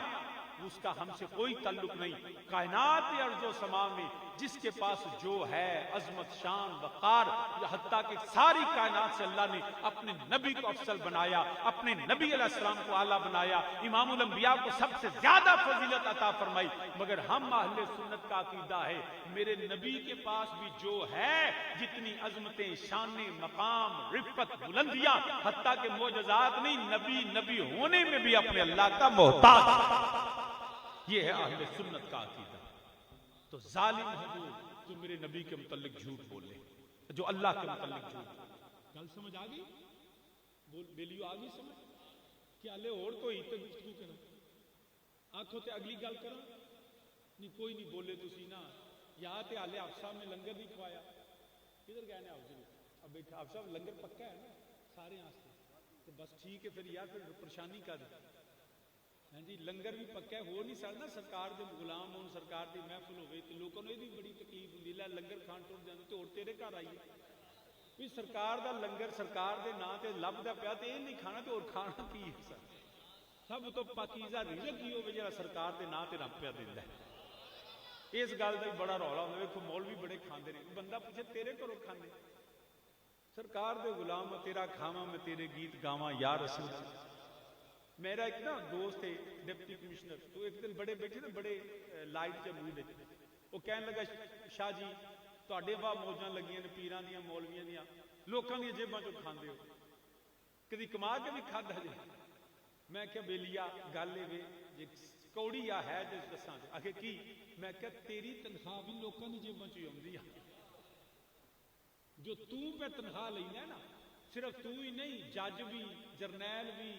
اس کا ہم سے کوئی تعلق نہیں کائنات ارض و سما میں جس کے پاس جو ہے عظمت شان وقار حتیٰ کہ ساری کائنات سے اللہ نے اپنے نبی کو افضل بنایا اپنے نبی علیہ السلام کو اعلیٰ بنایا امام الانبیاء کو سب سے زیادہ فضیلت عطا فرمائی مگر ہم اہل سنت کا عقیدہ ہے میرے نبی کے پاس بھی جو ہے جتنی عظمتیں شانیں مقام رفت بلندیاں حتیٰ کہ معجزات نہیں نبی ہونے میں بھی اپنے اللہ کا محتاج یہ ہے اہل سنت کا عقیدہ تو ظالم ہے وہ جو میرے نبی کے متعلق جھوٹ بولے جو اللہ کے متعلق جھوٹ بولے گل سمجھ آگئی بیلیو آگئی سمجھ کہ آلے اور کوئی تو گفتگو کرنا آنکھوں تے اگلی گل کرنا نہیں کوئی نہیں بولے تو سی نا یا تے آلے آپ صاحب نے لنگر نہیں کھوایا کدھر گئے نے آپ صاحب اب بیٹھا آپ صاحب لنگر پکا ہے نا سارے آنستے تو بس ٹھیک ہے پھر یار پھر پریشانی کا دے ہاں جی لنگر بھی پکا ہو نہیں سکتا سرکار دے غلام ہون سرکار دی محفل ہوے تے لوکاں نوں یہ بڑی تکلیف ہوندی ہے لنگر کھان ٹر جاندے تے اور تیرے گھر آئیے بھی سرکار دا لنگر سرکار دے نا تے لبدا پیا تے یہ نہیں کھانا تے اور کھانا کی ہے سر سب تو پاکیزہ رزق ہی ہوے جڑا سرکار دے نا تے رب پیا دیندا ہے اس گل دا بڑا رولا ہوندا ویکھو مولوی بڑے کھاندے نے بندہ پوچھے تیرے گھروں کھاندے سرکار دے غلام تیرا کھاواں میں تیرے گیت گاواں یا رسول میرا ایک نا دوست ہے ڈپٹی کمشنر تو ایک دن بڑے بیٹھے نا بڑے لائٹ کے موڈ وہ کہنے لگا شاہ جی تواڈے واہ موجاں لگیاں نے پیراں دیاں مولویاں دیاں لوکاں دیاں جیباں چوں کھاندے ہو کدی کما کے بھی کھادا جی میں کہا بیلیا گل اے جے کوڑی آ ہے جس دساں آکھے کی میں کہا تیری تنخواہ بھی لوکاں دی جیباں چوں آوندی ہے جو تو پہ تنخواہ لینا ہے نا صرف تو ہی نہیں جج بھی جرنیل بھی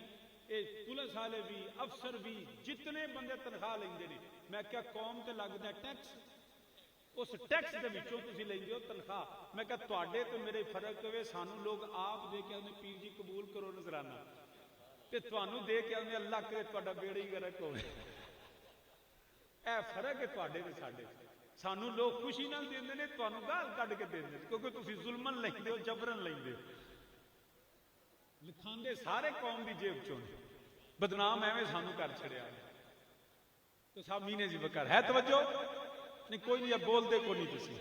پولیس والے بھی افسر بھی جتنے بندے تنخواہ لیندے نے میں کیا قوم تے لگدا ٹیکس اس ٹیکس دے وچوں تسی لیندے ہو تنخواہ میں کہا تواڈے تے میرے فرق ہوئے سانو لوگ آپ دے کے آندے پیر جی قبول کرو نذرانہ تے تانوں دے کے آندے اللہ کرے تواڈا بیڑا ہی غرق ہوے اے فرق ہے تواڈے تے ساڈے سانو لوگ خوشی نال دیندے نے تانوں گال کڈ کے دیندے کیونکہ تسی ظلمن لیندے ہو جبرن لیندے ہو لکھاندے سارے قوم دی جیب چوں بدنام ایویں سانو کر چھڑیا تو صاحب مینے جی بکر ہے توجہ نہیں کوئی نہیں بول دے کوئی نہیں تسی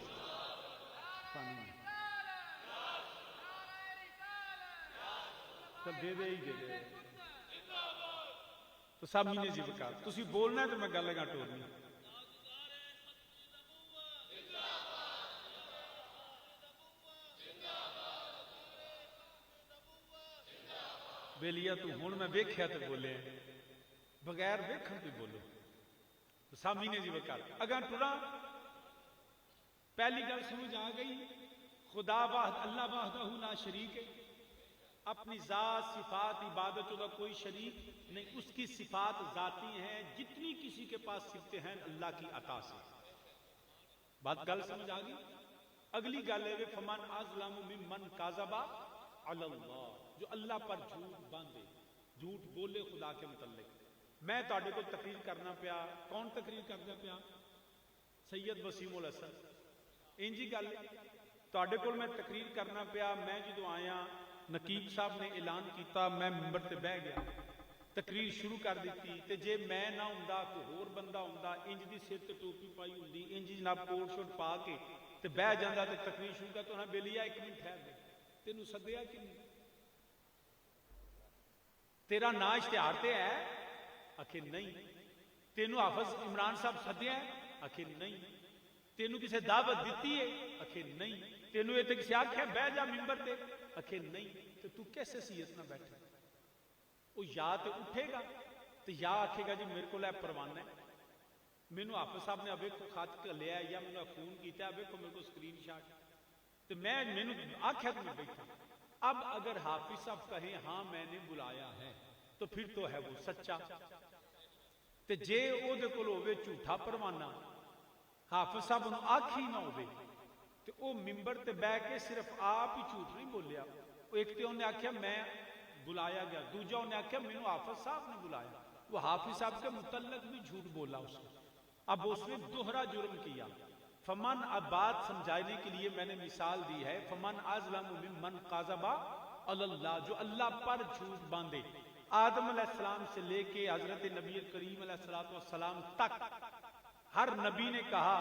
دے دے ہی دے دے تو صاحب مینے جی بکر تسی بولنا ہے تو میں گل گا ٹورنی بیلیا تو ہوں میں ویکھیا تو بولے بغیر ویکھن تو بولو تو سامنے نے جی وکال اگر ٹرا پہلی گل سمجھ آ گئی خدا واحد اللہ وحدہ لا شریک ہے اپنی ذات صفات عبادت کا کوئی شریک نہیں اس کی صفات ذاتی ہیں جتنی کسی کے پاس صفتیں ہیں اللہ کی عطا سے بات گل سمجھ آ گئی اگلی گل ہے فمن اظلم ممن کذب علی اللہ جو اللہ پر جھوٹ باندھے جھوٹ بولے خدا کے متعلق میں تواڈے کو تقریر کرنا پیا کون تقریر کرنا پیا سید وسیم الحسن انجی گل تواڈے کول میں تقریر کرنا پیا میں جدوں آیا نقیب صاحب نے اعلان کیتا میں منبر تے بیٹھ گیا تقریر شروع کر دیتی تے جے میں نہ ہوندا کوئی ہور بندہ ہوندا انج دی سر تے ٹوپی پائی ہوندی انج جناب کوٹ شوٹ پا کے تے بیٹھ جاندا تے تقریر شروع کر تو نہ بیلیا ایک منٹ ٹھہر دے تینوں سدیا کہ نہیں تیرا نا اشتہار تے ہے آخر نہیں تینوں حافظ عمران صاحب سدیا ہے آخر نہیں تینوں کسے دعوت دیتی ہے آخر نہیں تینوں یہ کسی آخیا بہ جا ممبر تے آخر نہیں تو کیسے حیثیت نہ بیٹھے وہ یا تو اٹھے گا تو یا آکھے گا جی میرے کو پروانہ ہے مینوں حافظ صاحب نے ابے کو خط لیا یا مینوں فون کیتا ابے کو میرے کو اسکرین شاٹ تو میں مینوں آکھیا تو میں بیٹھا اب اگر حافظ صاحب کہیں ہاں میں نے بلایا ہے تو پھر تو ہے وہ سچا تے جے او دے کول ہوے جھوٹا پروانہ حافظ صاحب نوں آکھی نہ ہوے تے او ممبر تے بیٹھ کے صرف آپ ہی جھوٹ نہیں بولیا ایک تے انہیں آکھیا میں بلایا گیا دوجا انہیں آکھیا مینوں حافظ صاحب نے بلایا وہ حافظ صاحب کے متعلق بھی جھوٹ بولا اس نے اب اس نے دوہرا جرم کیا فمن اب بات سمجھانے کے لیے میں نے مثال دی ہے فمن اظلم ممن کذب علی اللہ جو اللہ پر جھوٹ باندھے آدم علیہ السلام سے لے کے حضرت نبی کریم علیہ السلام تک ہر نبی نے کہا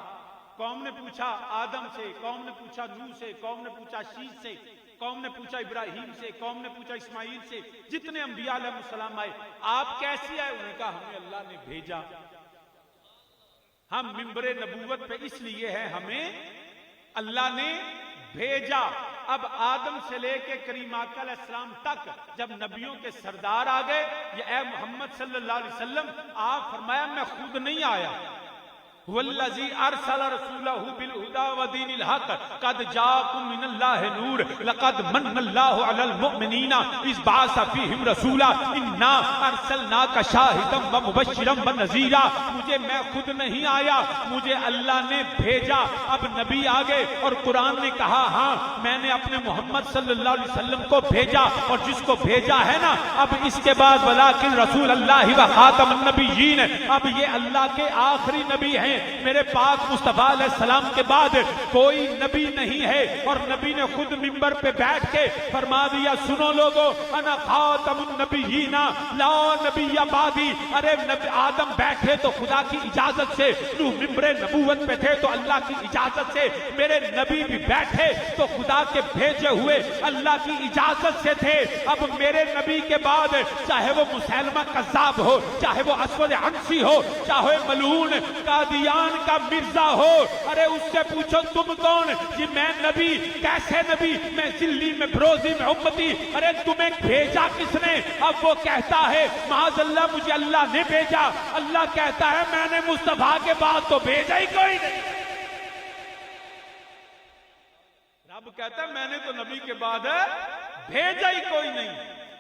قوم نے پوچھا آدم سے قوم نے پوچھا نوح سے قوم نے پوچھا شیث سے قوم نے پوچھا ابراہیم سے قوم نے پوچھا اسماعیل سے جتنے انبیاء علیہ السلام آئے آپ کیسے آئے انہوں نے کہا ہمیں اللہ نے بھیجا ہم ممبر نبوت پہ اس لیے ہیں ہمیں اللہ نے بھیجا اب آدم سے لے کے کریم آقا علیہ السلام تک جب نبیوں کے سردار آ گئے یا اے محمد صلی اللہ علیہ وسلم آپ فرمایا میں خود نہیں آیا والذی ارسل رسولہ بالہدی ودین الحق قد جاءکم من اللہ نور لقد من اللہ علی المؤمنین اذ بعث فیہم رسولا انا ارسلناک شاہدا ومبشرا ونذیرا. مجھے میں خود نہیں آیا، مجھے اللہ نے بھیجا. اب نبی آگے اور قرآن نے کہا ہاں میں نے اپنے محمد صلی اللہ علیہ وسلم کو بھیجا، اور جس کو بھیجا ہے نا اب اس کے بعد ولکن رسول اللہ و خاتم النبیین، اب یہ اللہ کے آخری نبی ہیں. میرے پاک مصطفیٰ علیہ السلام کے بعد کوئی نبی نہیں ہے. اور نبی نے خود منبر پہ بیٹھ کے فرما دیا سنو لوگو انا خاتم النبیین لا نبی بعدی. ارے آدم بیٹھے تو خدا کی اجازت سے، نوح منبر نبوت پہ تھے تو اللہ کی اجازت سے، میرے نبی بھی بیٹھے تو خدا کے بھیجے ہوئے اللہ کی اجازت سے تھے. اب میرے نبی کے بعد چاہے وہ مسیلمہ کذاب ہو، چاہے وہ اسود عنسی ہو، چاہے ملعون قادیان کا مرزا ہو، ارے اس سے پوچھو تم کون؟ جی میں نبی. کیسے نبی؟ میں ذلی میں بروزی میں امتی. ارے تمہیں بھیجا کس نے؟ اب وہ کہتا ہے معاذ اللہ مجھے اللہ نے بھیجا. اللہ کہتا ہے میں نے مصطفیٰ کے بعد تو بھیجا ہی کوئی نہیں. رب کہتا ہے میں نے تو نبی کے بعد بھیجا ہی کوئی نہیں.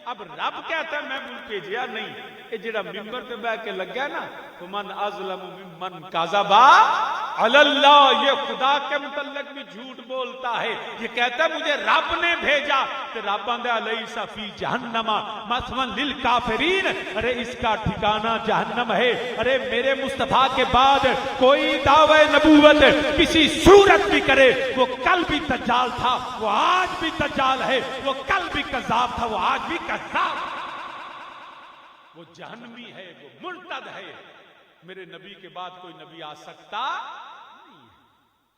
اب رب کہتا ہے میں بھیجیا نہیں. یہ جڑا منبر پہ بیٹھ کے لگا نا فمن اظلم ممن کذب علی اللہ، یہ خدا کے متعلق بھی جھوٹ بولتا ہے. یہ کہتا ہے مجھے رب نے بھیجا تو رب آندے الیس فی جہنم مثوی للکافرین، ارے اس کا ٹھکانہ جہنم ہے. ارے میرے مصطفیٰ کے بعد کوئی دعوی نبوت کسی صورت بھی کرے وہ کل بھی دجال تھا، وہ آج بھی دجال ہے، وہ کل بھی کذاب تھا، وہ آج بھی کذاب، وہ جہنمی ہے، وہ مرتد ہے. میرے نبی کے بعد کوئی نبی آ سکتا نہیں.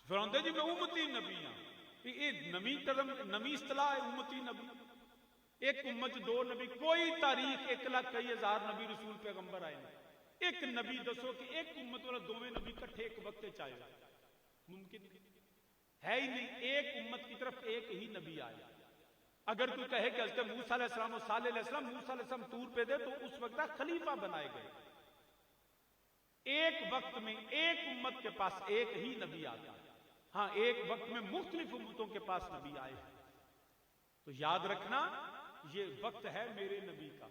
فرعون جی میں امتی نبی ہوں. یہ نمی اصطلاح ہے امتی نبی. ایک امت دو نبی، کوئی تاریخ 1,01,000 نبی رسول پیغمبر آئے ہیں. ایک نبی دسو کہ ایک امت والا دوویں نبی کٹھے ایک وقت چاہے گا، ممکن ہے ہی نہیں. ایک امت کی طرف ایک ہی نبی آیا. اگر کوئی کہے کہ حضرت موسیٰ علیہ السلام اور صالح علیہ السلام، موسیٰ علیہ السلام طور پہ دے تو اس وقت خلیفہ بنائے گئے. ایک وقت میں ایک امت کے پاس ایک ہی نبی آتا ہے. ہاں ایک وقت میں مختلف امتوں کے پاس نبی آئے ہیں. تو یاد رکھنا یہ وقت ہے میرے نبی کا.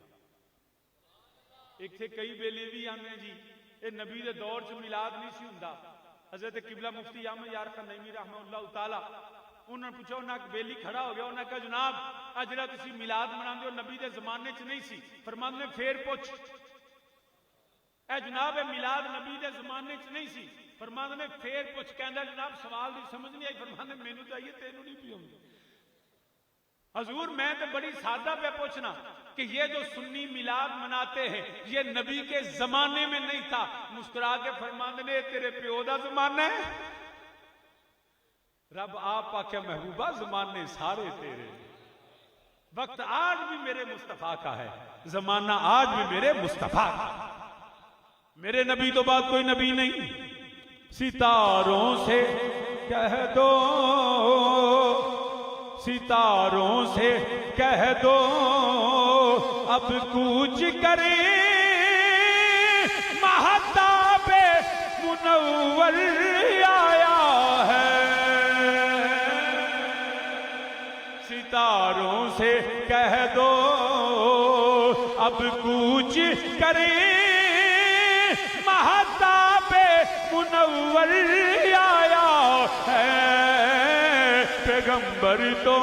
ایک تھے کئی بیلے بھی آنے جی اے نبی دے دور چ میلاد نہیں سی ہوندا. حضرت قبلہ مفتی احمد یار خان نعیمی رحمہ اللہ تعالی انہوں نے پوچھا، انہاں بیلی کھڑا ہو گیا، انہوں نے کہا جناب اج جڑا تسی میلاد مناندے ہو نبی دے زمانے چ نہیں سی. فرماندے نے پھر پوچھ اے جناب میلاد نبی دے زمانے چ نہیں سی. فرماندے نے پھر پوچھ. کہندا جناب سوال دی سمجھ نہیں آئی. فرماندے مینوں چاہیے تینوں نہیں پی ہوندی. حضور میں تو بڑی سادہ پہ پوچھنا کہ یہ جو سنی میلاد مناتے ہیں یہ نبی کے زمانے میں نہیں تھا. مسکرا کے فرماندے نے تیرے پیو دا زمانہ ہے. رب آپ آکھیا محبوبہ زمانے سارے تیرے. وقت آج بھی میرے مصطفیٰ کا ہے، زمانہ آج بھی میرے مصطفیٰ کا. میرے نبی تو بعد کوئی نبی نہیں. ستاروں سے کہہ دو، ستاروں سے کہہ دو اب کوچ کریں، مہتاب منور آیا ہے. ستاروں سے کہہ دو اب کوچ کریں، مہتاب منور آیا ہے. پیغمبر تو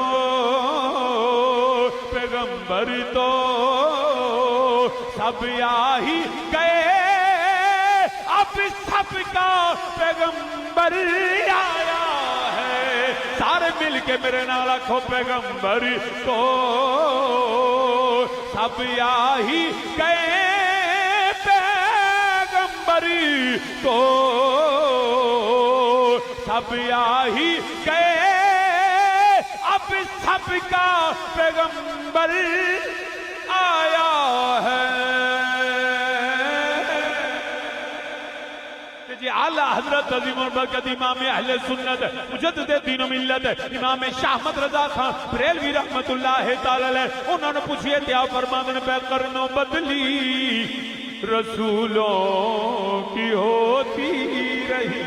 سب آ ہی گئے، اب سب کا پیغمبر آیا ہے. سارے مل کے میرے نال آکھو پیغمبر تو سب آ ہی گئے، پیغمبر تو سب آ ہی گئے، اب سب کا پیغمبر آیا ہے. جی اعلی حضرت عظیم البرکت امام اہل سنت مجدد دین و ملت امام شاہ احمد رضا خان بریلوی رحمت اللہ تعالی علیہ، انہوں نے پوچھئے تھے آپ فرماندے پہ کرنو بدلی رسولوں کی ہوتی رہی،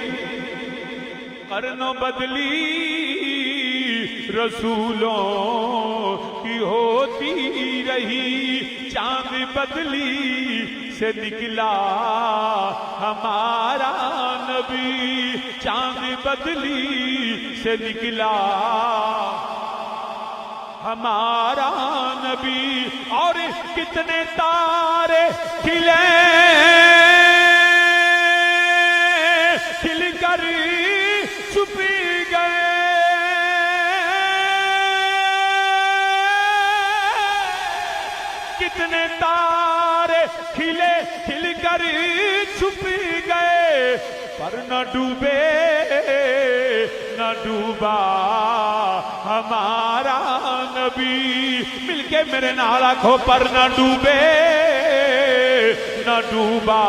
قرنوں بدلی رسولوں کی ہوتی رہی، چاند بدلی سے نکلا ہمارا نبی، چاند بدلی سے نکلا ہمارا نبی، اور کتنے تارے کھلے کھل کر چھپ گئے، کتنے تارے کھلے کھل کر چھپ گئے، پر نہ ڈوبے نہ ڈوبا ہمارا نبی، مل کے میرے نال آکھو، پر نہ ڈوبے نہ ڈوبا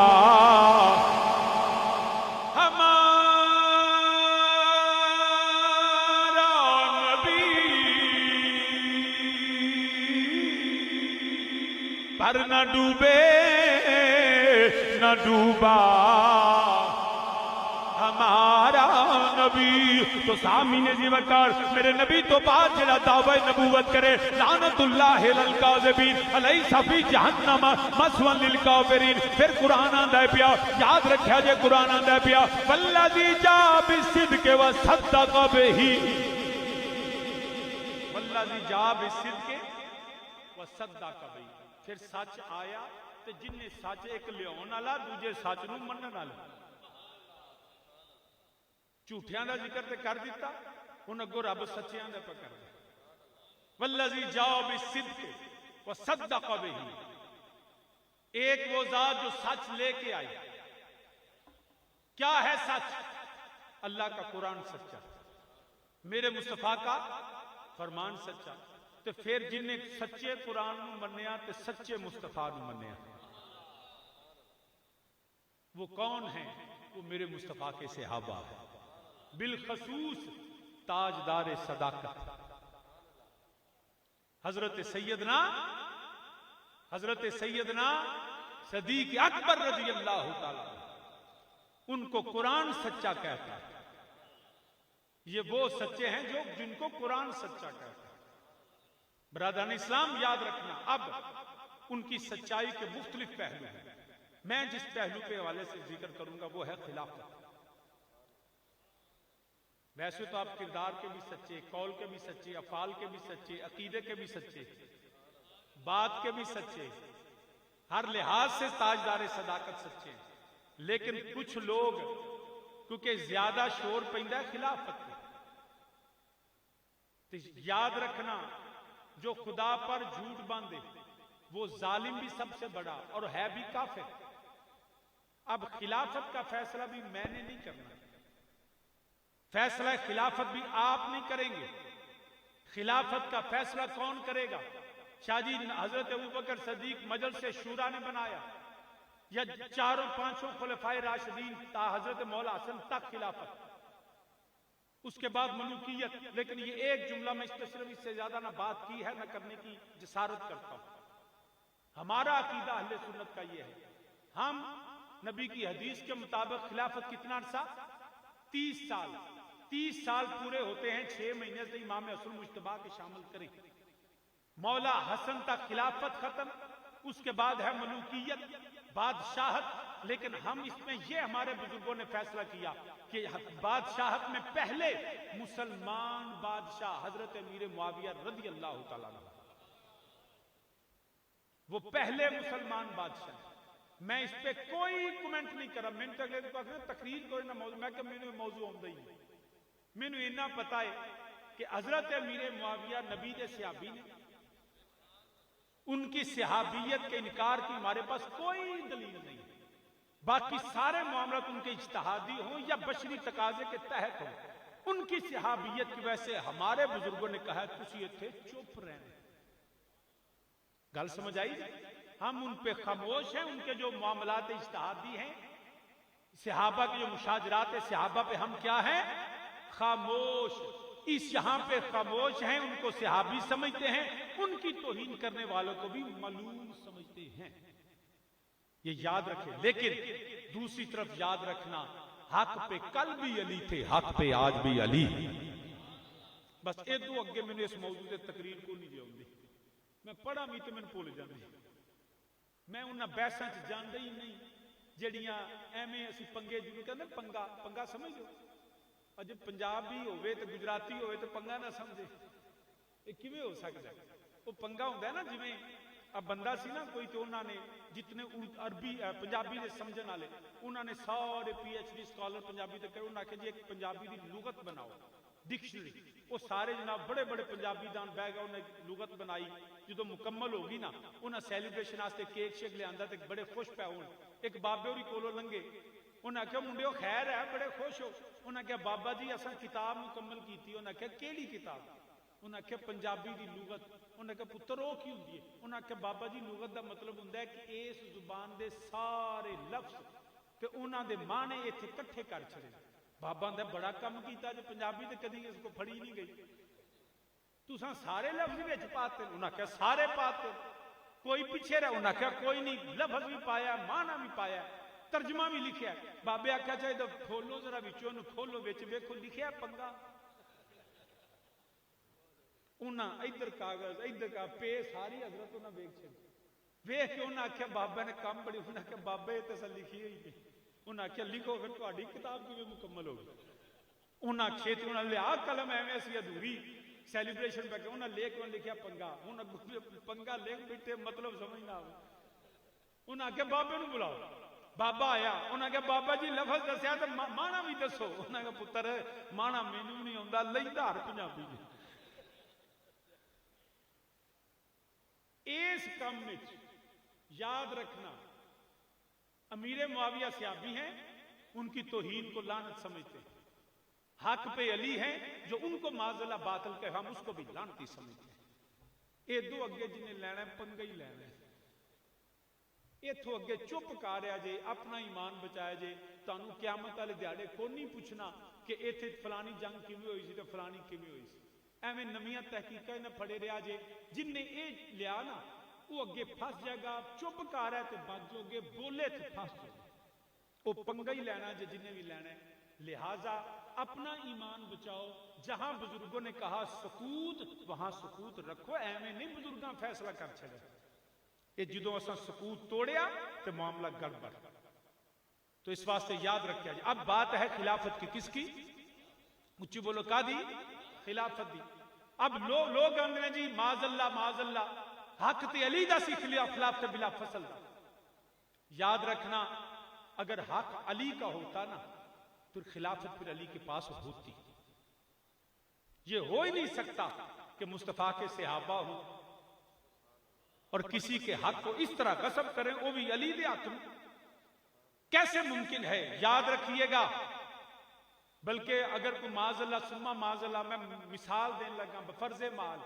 پر نہ ڈوبے نہ ڈوبا ہمارا نبی۔ تو سامعین جی وقار میرے نبی تو بعد جڑا دعوی نبوت کرے، لعنت اللہ للکاذبین الیس فی جہنم مثوی للکافرین، پھر قرآن آندا ہے پیا، یاد رکھیا جے قرآن آندا ہے پیا، والذی جاء بالصدق وصدق بہ، والذی جاء بالصدق وصدق بہ، پھر سچ آیا تے جن نے سچ ایک لیاون والا دوجے سچ نو منن والا، جھوٹیاں دا ذکر تے کر دیتا، ہن اگوں رب سچیاں دا پہ کر دے، والذی جاء بالصدق وصدق بہ، ایک وہ ذات جو سچ لے کے آئی، کیا ہے سچ؟ اللہ کا قرآن سچا، میرے مصطفیٰ کا فرمان سچا، تو پھر جن نے سچے قرآن نو منیا تے سچے مصطفیٰ نو منیا، وہ کون ہیں؟ وہ میرے مصطفیٰ کے صحابہ ہیں، بالخصوص تاجدار صداقت حضرت سیدنا صدیق اکبر رضی اللہ تعالی، ان کو قرآن سچا کہتا ہے، یہ وہ سچے ہیں جو جن کو قرآن سچا کہتا ہے۔ برادران اسلام یاد رکھنا، اب ان کی سچائی کے مختلف پہلو ہیں، میں جس پہلو کے حوالے سے ذکر کروں گا وہ ہے خلافت۔ ویسے تو آپ کردار کے بھی سچے، قول کے بھی سچے، افعال کے بھی سچے، عقیدے کے بھی سچے، بات کے بھی سچے، ہر لحاظ سے تاجدار صداقت سچے ہیں، لیکن کچھ لوگ کیونکہ زیادہ شور پیندا ہے خلافت پہ، تو یاد رکھنا جو خدا پر جھوٹ باندھے وہ ظالم بھی سب سے بڑا اور ہے بھی کافر۔ اب خلافت کا فیصلہ بھی میں نے نہیں کرنا، فیصلہ خلافت بھی آپ نہیں کریں گے، خلافت کا فیصلہ کون کرے گا؟ شاہ جی حضرت ابوبکر صدیق مجلس شورا نے بنایا، یا چاروں پانچوں خلفائے راشدین تا حضرت مولا حسن تک خلافت، اس کے بعد ملوکیت۔ لیکن یہ ایک جملہ میں اس پہ صرف اس سے زیادہ نہ بات کی ہے نہ کرنے کی جسارت کرتا ہوں۔ ہمارا عقیدہ اہل سنت کا یہ ہے، ہم نبی کی حدیث کے مطابق خلافت کتنا عرصہ؟ 30 سال، 30 سال پورے ہوتے ہیں 6 مہینے سے امام حسن مجتبی کے شامل کریں، مولا حسن تک خلافت ختم، اس کے بعد ہے ملوکیت، بادشاہت۔ لیکن ہم اس میں یہ ہمارے بزرگوں نے فیصلہ کیا کہ بادشاہت میں پہلے مسلمان بادشاہ حضرت امیر معاویہ رضی اللہ تعالیٰ عنہ، وہ پہلے مسلمان بادشاہ۔ میں اس پہ کوئی کمنٹ نہیں کر رہا، میں نے تقریر کوئی نہ موضوع، میں کہ میں نے موضوع آمدہ ہی میں نے اتنا پتا ہے کہ حضرت امیر معاویہ نبی دے صحابی نے، ان کی صحابیت کے انکار کی ہمارے پاس کوئی دلیل نہیں، باقی سارے معاملات ان کے اجتہادی ہوں یا بشری تقاضے کے تحت ہوں، ان کی صحابیت کی وجہ سے ہمارے بزرگوں نے کہا تسی ایتھے چپ رہنا۔ گل سمجھ آئی؟ ہم ان پہ خاموش ہیں، ان کے جو معاملات اجتہادی ہیں، صحابہ کے جو مشاجرات صحابہ پہ ہم کیا ہیں؟ خاموش۔ اس یہاں پہ خاموش ہیں، ان کو صحابی سمجھتے ہیں، ان کی توہین کرنے والوں کو بھی ملعون سمجھتے ہیں، یہ یاد رکھیں۔ لیکن دوسری طرف یاد رکھنا، حق پہ کل بھی علی تھے، حق پہ آج بھی علی۔ بس ادو اگے میں اس موضوع تے تقریر کو نہیں جاؤں، میں پڑھا بھی تو میں بھول جاندی، میں انہاں بحثاں چ جاندا ہی نہیں جڑیاں ایویں اسی پنگے جنوں کہندے پنگا، پنگا سمجھ لو، اج پنجابی ہوئے تے گجراتی ہوئے تے پنگا نہ سمجھے، یہ کیویں ہو سکدا ہے؟ وہ پنگا ہوندا ہے نا جویں اب بندہ سی نا کوئی، تو انہوں نے جتنے عربی پنجابی دے سمجھن والے انہوں نے سارے P H D scholar Punjabi تے کرے، انہوں نے کہا جی ایک پنجابی دی لغت بناؤ، ڈکشنری، وہ سارے جناب بڑے بڑے پنجابی دان بہ گئے، انہیں لغت بنائی، جدو مکمل ہوگی نا انہیں سیلیبریشن واسطے کیک شیک لے آندا تے بڑے خوش پے ہون، ایک بابے ہوری کولوں لنگے، انہاں کہا منڈیو خیر ہے بڑے خوش ہو، انہاں کہا بابا جی اساں کتاب مکمل کیتی، انہاں کہا کیڑی کتاب؟ انہاں کہا پنجابی دی لغت، انہاں کہا پتر او کی ہوندی ہے؟ انہاں کہا بابا جی لغت دا مطلب ہوندا ہے کہ اس زبان دے سارے لفظ تے انہاں دے معنی ایتھے اکٹھے کر چھڑے۔ بابا نے بڑا کم کیتا جو پنجابی تے کدی اس کو پڑھی نہیں گئی، تساں سارے لفظ وچ پاتے، انہاں کہا سارے پاتے، کوئی پیچھے رہ، انہاں کہا کوئی نہیں، لفظ بھی پایا معنی بھی پایا ترجمہ بھی لکھیا ہے۔ بابے آکھیا چاہے تو کھولو ذرا وچوں نو کھولو وچ ویکھو لکھیا پنگا، انہاں ادھر کاغذ ادھر کا پے ساری حضرت انہاں ویکھ چھڑی، ویکھ کے انہاں آکھیا بابا نے کم بڑی، انہاں کہا بابا یہ تے لکھی ہوئی نہیں، انہاں آکھیا لکھو پھر تہاڈی کتاب کیویں مکمل ہوگی؟ انہاں کھیت انہاں لیا قلم ایویں اسی ادھوری سیلیبریشن پہ کہ انہاں لے کے لکھیا پنگا، انہاں پنگا لکھ بیٹھے مطلب سمجھ نہ آوے، انہاں آکھیا بابے نو بلاؤ، بابا آیا، انہاں کہا بابا جی لفظ دسیا تے معنی بھی دسو، انہاں کہا پتر معنی مینوں نہیں آوندا، لیندا ہر پنجابی نے۔ اس کام میں یاد رکھنا امیر معاویہ صحابی ہیں، ان کی توہین کو لعنت سمجھتے ہیں، حق پہ علی ہیں جو ان کو معاذ باطل کہ ہم اس کو بھی لعنتی سمجھتے ہیں۔ یہ دو اگے جنہیں لینا ہے پنگا ہی لینا ہے، اتھو اگے چپ کر رہا جے، اپنا ایمان بچایا جے، تانوں قیامت والے دیہاڑے کو نہیں پوچھنا کہ ایتھے فلانی جنگ کیویں ہوئی سی تے فلانی کیویں ہوئی سی، ایویں نویاں تحقیقاں نہ پھڑے رہا جے، جن نے اے لیا نا وہ اگے پھس جائے گا، چپ کر رہا ہے تے بچ جو گے، بولے تے پھس جائے گا، وہ پنگا ہی لینا جے جنہیں بھی لینا ہے۔ لہٰذا اپنا ایمان بچاؤ، جہاں بزرگوں نے کہا سکوت وہاں سکوت رکھو، ایویں نہیں بزرگاں فیصلہ کر چھڑے، یہ جدوں اساں سکوت توڑیا تے معاملہ گڑبڑ، تو اس واسطے یاد رکھیا جائے۔ اب بات ہے خلافت کی، کس کی؟ اچھی بولو، کا دی؟ خلافت دی۔ اب لوگ آندے جی معاذ اللہ حق تے علی دا سی خلاف تے بلا فصل دا، یاد رکھنا اگر حق علی کا ہوتا نا تو خلافت پھر علی کے پاس ہوتی، یہ ہو ہی نہیں سکتا کہ مصطفیٰ کے صحابہ ہوں اور کسی کے حق کو اس طرح غصب کریں، وہ بھی علی دے ہاتھ میں، کیسے ممکن ہے؟ یاد رکھیے گا۔ بلکہ اگر کوئی معاذ اللہ ثم معاذ اللہ، میں مثال دینے لگا بفرض مال،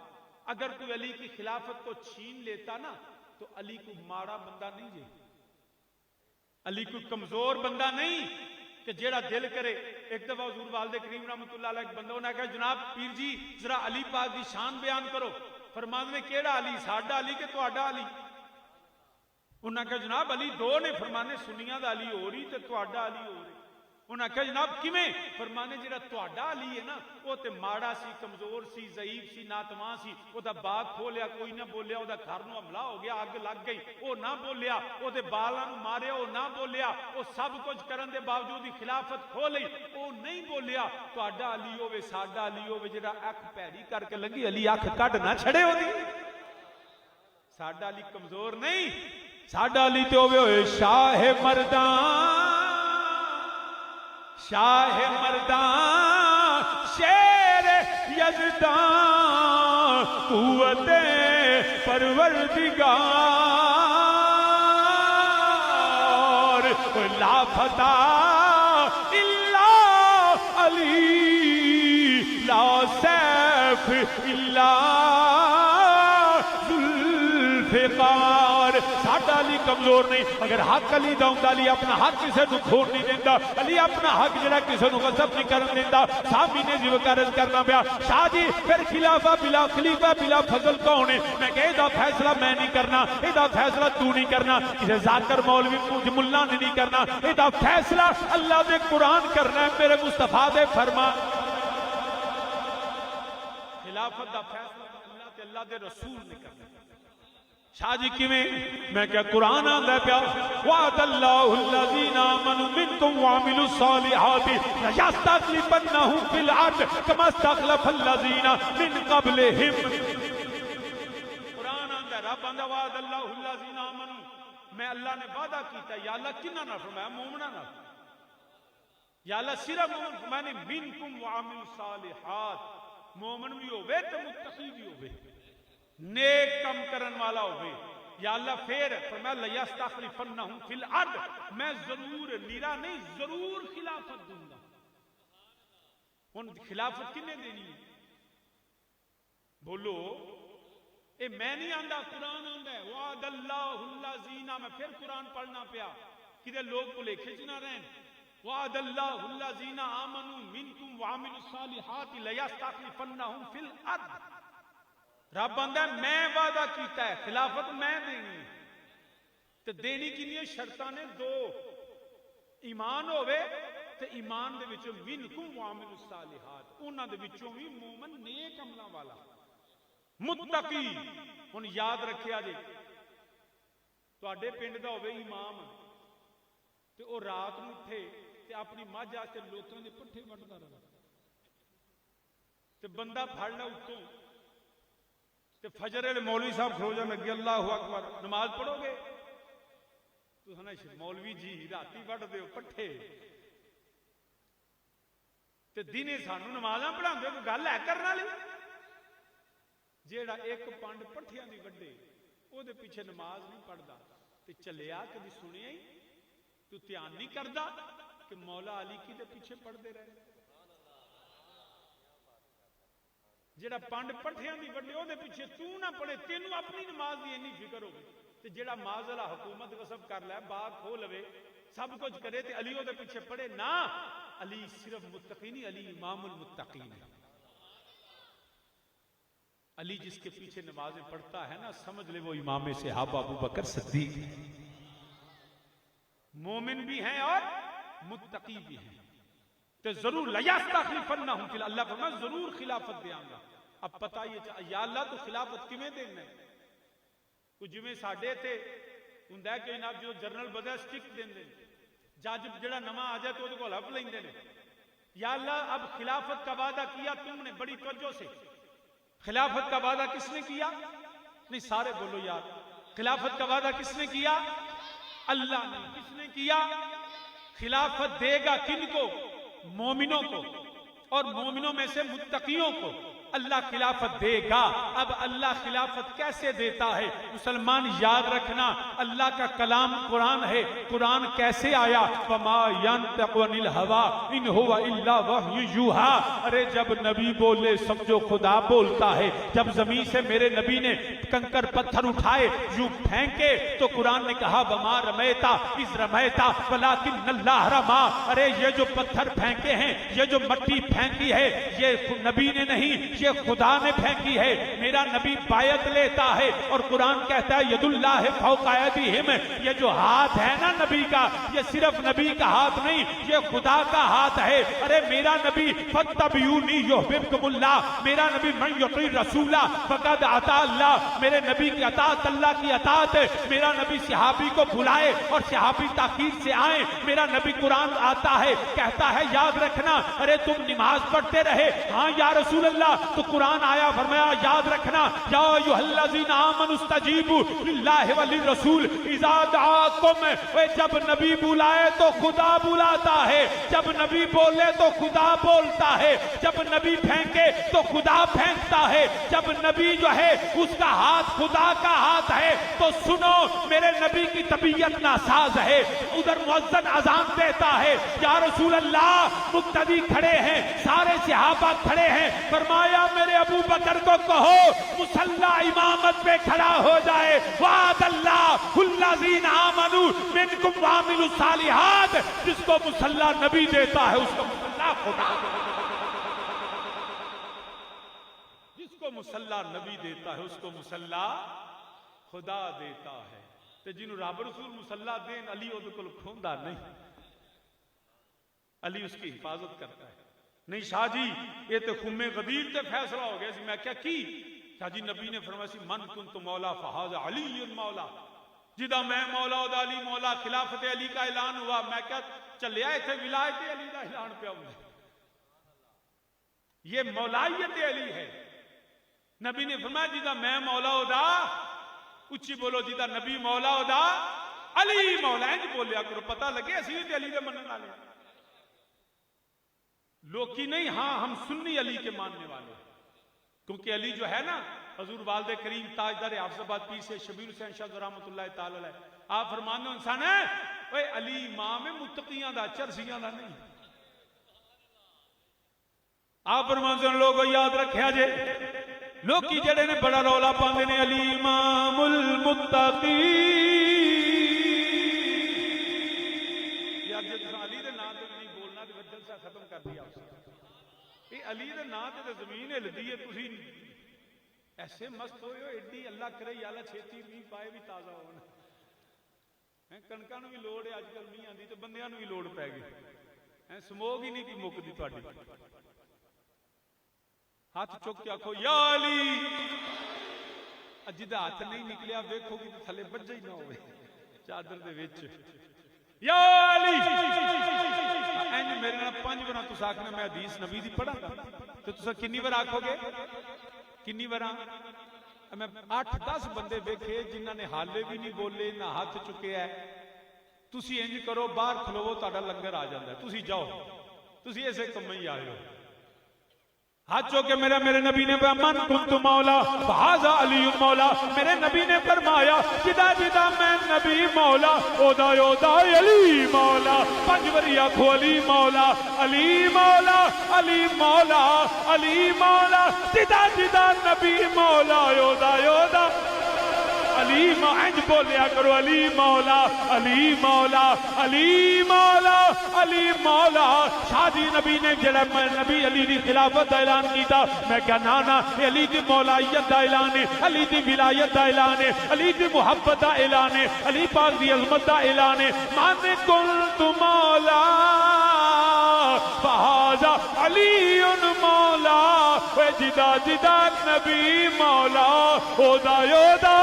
اگر کوئی علی کی خلافت کو چھین لیتا نا تو علی کو ماڑا بندہ نہیں جے، علی کو کمزور بندہ نہیں کہ جیڑا دل کرے۔ ایک دفعہ حضور والد کریم رحمۃ اللہ علیہ ایک بندہ نے کہا جناب پیر جی ذرا علی پاک دی شان بیان کرو، فرماندے نے کیڑا علی؟ ساڈا علی کہ تہاڈا علی؟ انہاں کہا جناب علی دو نے، فرمانے سنیاں دا علی ہو رہی تے تہاڈا علی ہو رہی۔ انہاں کہا جناب کیویں؟ فرمانے جڑا تہاڈا علی ہے نا وہ تے ماڑا سی، کمزور سی، ضعیف سی، ناتواں سی، او دا باغ کھولیا کوئی نہ بولیا، او دا گھر نو حملہ ہو گیا، اگ لگ گئی او نہ بولیا، او دے بالاں نو ماریا او نہ بولیا، او سب کچھ کرن دے باوجود خلافت کھو لئی او نہیں بولیا۔ تہاڈا علی ہوے ساڈا علی ہوے، جڑا اکھ پیڑی کر کے لنگی علی اکھ کڈ نہ چھڑے اودی، ساڈا علی کمزور نہیں، ساڈا علی تے ہوے شاہ مردان، شاہ مردان، شیر یزدان، قوت پروردگار، لا فتح الا علی، لا سیف الا ذوالفقار۔ یار ساڈا علی کمزور نہیں، اگر حق علی دا ہوندا علی اپنا حق کسے نو کھوڑ نہیں دیندا، علی اپنا حق جڑا کسے نو غصب نہیں کرن دیندا۔ سامی نے جو عرض کرنا پیا شاہ جی پھر خلیفہ بلا فضل کون ہے؟ میں کہ دا فیصلہ میں نہیں کرنا، اے دا فیصلہ تو نہیں کرنا، کسے ذاکر مولوی ملا نے نہیں کرنا، اے دا فیصلہ اللہ دے قرآن کرنا ہے، میرے مصطفیٰ دے فرمان۔ خلافت دا فیصلہ اللہ تے اللہ دے رسول نے کرنا۔ شاہ جی کیویں؟ میں کیا قرآن آندا پیا وعد اللہ الذین آمنوا منکم وعملوا الصالحات لیستخلفنہم فی الارض کما استخلف الذین من قبلہم۔ قرآن آندا رب آندا وعد اللہ الذین آمنوا، میں اللہ نے وعدہ کیتا یا اللہ کنہاں نال فرمایا؟ مومناں نال۔ یا اللہ صرف مومن فرمایا نہیں، منکم وعملوا الصالحات، مومن بھی ہوئے تو متقی بھی ہوئے، نیک کم کرن والا ہوئے۔ یا اللہ پھر فرمایا لیستخلفنہم فی الارض، میں ضرور لیرا نہیں ضرور خلافت دوں گا۔ ان خلافت کنے دینی ہے؟ بولو اے میں نہیں آندا، قرآن آندا ہے وعد اللہ الذین، میں پھر قرآن پڑھنا پیا کدے لوگ کو لکھے چ نہ رہن۔ وعد اللہ الذین آمنوا منکم وعملوا الصالحات لیستخلفنہم فی الارض۔ رب آندا ہے میں وعدہ کیتا ہے خلافت میں دینی، تے دینی کنی ہے؟ شرطاں نے دو، ایمان ہوئے تے ایمان دے وچوں منکم وعملوا الصالحات، انہاں دے وچوں بھی مومن نیک عملاں والا متقی۔ ہن یاد رکھیا جی تواڈے پنڈ دا ہوئے امام تے او رات نوں اٹھے تے اپنی مجھ آستے لوکاں دے پٹھے وڈدا رہے تے بندہ پھڑ لے اتوں تے فجر والے مولوی صاحب کھلو جان لگے اللہ اکبر نماز پڑھو گے تو ہنا مولوی جی راتی وڈ دیو پٹھے تے دینے سانو نمازاں پڑھاندے کوئی گل ہے کرن والی؟ جیڑا ایک پنڈ پٹھیاں دی وڈے او دے پیچھے نماز نہیں پڑھدا تے چلیا کبھی سنیا ہی تو دھیان نہیں کردا کہ مولا علی کی دے پیچھے پڑھدے رہے؟ جیڑا پنڈ پٹھیاں دی وڈے او دے پیچھے تو نہ پڑھے، تینوں اپنی نماز دی اتنی فکر ہوگی، تے جیڑا معاذاللہ حکومت غصب کر لے باغ کھو لوے سب کچھ کرے تے علی او دے پیچھے پڑھے نا۔ علی صرف متقی نہیں، علی امام المتقین ہے۔ علی جس کے پیچھے نمازیں پڑھتا ہے نا سمجھ لے وہ امام صحابہ ابو بکر صدیق، مومن بھی ہیں اور متقی بھی ہیں۔ تو ضرور لیستخلفنہم فی الارض، اللہ فرمایا ضرور خلافت دیاں گا۔ اب پتہ یہ یا اللہ تو خلافت کیویں دینا ہے؟ کوئی جویں ساڈے تے ہوندا ہے کہ جناب جو جنرل بدل سٹک دیندے جج جڑا نواں آ جائے تو اودے کول حلف لیندے نے۔ یا اللہ اب خلافت کا وعدہ کیا تم نے بڑی توجہ سے، خلافت کا وعدہ کس نے کیا؟ نہیں سارے بولو یار، خلافت کا وعدہ کس نے کیا؟ اللہ نے۔ کس نے کیا؟ خلافت دے گا کن کو؟ مومنوں کو، اور مومنوں میں سے متقیوں کو اللہ خلافت دے گا۔ اب اللہ خلافت کیسے دیتا ہے مسلمان یاد رکھنا، اللہ کا کلام قرآن ہے۔ قرآن کیسے آیا؟ وما ينطق عن الهوى ان هو الا وحی یوحى۔ ارے جب نبی بولے سمجھو خدا بولتا ہے۔ جب زمین سے میرے نبی نے کنکر پتھر اٹھائے یوں پھینکے تو قرآن نے کہا وما رمیتا اذ رمیتا ولکن اللہ رما۔ ارے یہ جو پتھر پھینکے ہیں، یہ جو مٹی پھینکی ہے، یہ نبی نے نہیں، یہ خدا نے پھینکی ہے۔ میرا نبی بایت لیتا ہے اور قرآن کہتا ہے ید اللہ فوق ایدیہم، یہ جو ہاتھ ہے نا نبی کا، یہ صرف نبی کا ہاتھ نہیں، یہ خدا کا ہاتھ ہے۔ ارے میرا نبی فاتبعونی یحببکم اللہ، میرا نبی من یطیع الرسول فقد اطاع اللہ، میرے نبی کی اطاعت اللہ کی اطاعت ہے۔ میرا نبی صحابی کو بلائے اور صحابی تاخیر سے آئیں، میرا نبی قرآن آتا ہے کہتا ہے یاد رکھنا، ارے تم نماز پڑھتے رہے، ہاں یا رسول اللہ، تو قرآن آیا فرمایا یاد رکھنا یا ایھا الذین آمنوا استجیبوا للہ وللرسول اذا دعاکم۔ جب نبی بلائے تو خدا بلاتا ہے، جب نبی بولے تو خدا بولتا ہے، جب نبی پھینکے تو خدا پھینکتا ہے، جب نبی جو ہے اس کا ہاتھ خدا کا ہاتھ ہے۔ تو سنو میرے نبی کی طبیعت ناساز ہے، ادھر مؤذن اذان دیتا ہے یا رسول اللہ، مقتدی کھڑے ہیں، سارے صحابہ کھڑے ہیں، فرمایا میرے ابو بکر کو کہو مصلی امامت پہ کھڑا ہو جائے۔ وعد اللہ والذین آمنوا منکم وعملوا الصالحات، جس کو مصلی نبی دیتا ہے اس کو مصلی خدا دیتا ہے، جس کو مصلی نبی دیتا ہے اس کو مصلی خدا دیتا ہے۔ تے جنہوں رب رسول مصلی دین علی وہ کل کھوندا نہیں، علی اس کی حفاظت کرتا ہے۔ نہیں شاہ جی یہ تو خم غدیر تے فیصلہ ہو گیا سی، میں کیا کی شاہ جی نبی نے فرمایا سی من کنت مولا فہذا علی مولا، جدا میں مولا دا علی مولا، خلافت علی کا اعلان ہوا، میں کیا چلیا ایتھے ولایت علی دا اعلان پہ ہوں، یہ مولائیت علی ہے۔ نبی نے فرمایا جدا میں مولا دا، اچھی بولو جدا نبی مولا دا علی مولا، انج بولیا کرو پتہ لگے اسی تے علی دے منن والے لوکی نہیں، ہاں ہم سنی علی کے ماننے والے، کیونکہ علی جو ہے نا حضور والد کریم تاجدار حافظ آباد پیر سے شبیر حسین شاہ رحمۃ اللہ تعالی علیہ آپ فرمانے انسان ہے اے علی امام متقیاں دا چرسیاں دا نہیں۔ آپ فرمانے لوگوں یاد رکھیا جے لوکی جڑے نے بڑا رولا پاندے نے علی امام المتقی، یار جب علی دے نام تے نہیں بولنا تے پھر جلسہ ختم کر دیا اس نے۔ یہ علی دے نام تے زمین ہلدی ہے، تسی ایسے مست ہوئے ہو ایڈی اللہ کرے یا اللہ چھیتی نہیں پائے بھی تازہ ہونا، کنکاں نوں بھی لوڑ ہے اج کل نہیں آندی تے بندیاں نوں بھی لوڑ پے گئی، سموگ ہی نہیں کی مکدی تہاڈی۔ ہاتھ چک کے آکھو یا علی، جدا ہاتھ نہیں نکلیا ویکھو گی تھلے بجے ہی نہ ہوئے چادر دے وچ، یا علی اینج میرے نال 5 بار تساں آکھنا میں حدیث نبی دی پڑھا تے تساں کنی بار آکھو گے؟ کنی بار؟ میں 8-10 بندے ویکھے جنہاں نے حالے بھی نہیں بولے نہ ہاتھ چکیا ہے۔ تسی انج کرو باہر کھلوو تہاڈا لنگر آ جاندا ہے، تسی جاؤ، تسی ایسے کم ہی آئے ہو۔ ہاتھ چوکے میرے نبی نے من کنت مولا فہذا علی مولا، میرے نبی نے فرمایا جدا جدا میں نبی مولا اودا اودا علی مولا، 5 باری آکھو علی مولا علی مولا علی مولا علی مولا، جدا جدا نبی مولا اودا اودا علی انج بولیا کرو علی مولا علی مولا علی مولا علی مولا۔ شادی نبی نے جڑا نبی علی دی خلافت دا اعلان کیتا، میں کہا نا علی دی مولائیت دا اعلان ہے، علی دی ولایت دا اعلان ہے، علی دی محبت دا اعلان ہے، علی پاک دی عظمت دا اعلان ہے۔ من کنت مولا فہذا علی مولا، جدا جدا نبی مولا اودا اودا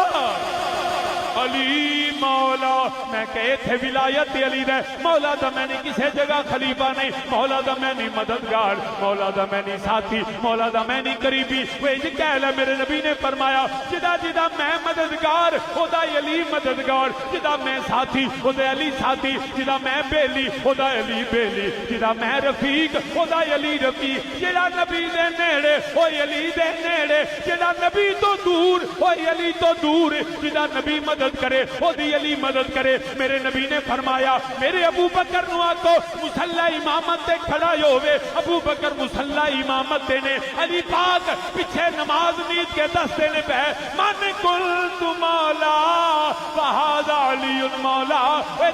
علی مولا۔ میں کہے تھے ولایت علی دے مولا دا میں نہیں کسے جگہ خلیفہ نہیں، مولا دا میں نہیں مددگار، مولا دا میں نہیں ساتھی، مولا دا میں نہیں قریبی، وہ جی کہہ لے میرے نبی نے فرمایا جدا جدا میں مددگار اودا علی مددگار، جدا میں ساتھی اودا علی ساتھی، جدا میں بیلی اودا علی بیلی، جدا میں رفیق اودا علی رفیق، جدا نبی دے نیڑے او علی دے نیڑے، جدا نبی تو دور او علی تو دور، جدا نبی مدد کرے او دی علی مدد کرے۔ میرے نبی نے فرمایا میرے ابو بکر نو آکو مصلی امامت تے کھڑا ہوئے، ابو بکر مصلی امامت تے نے، علی پاک پیچھے نماز نیت کے دستے نے پہ من کنت مولا فہذا علی مولا،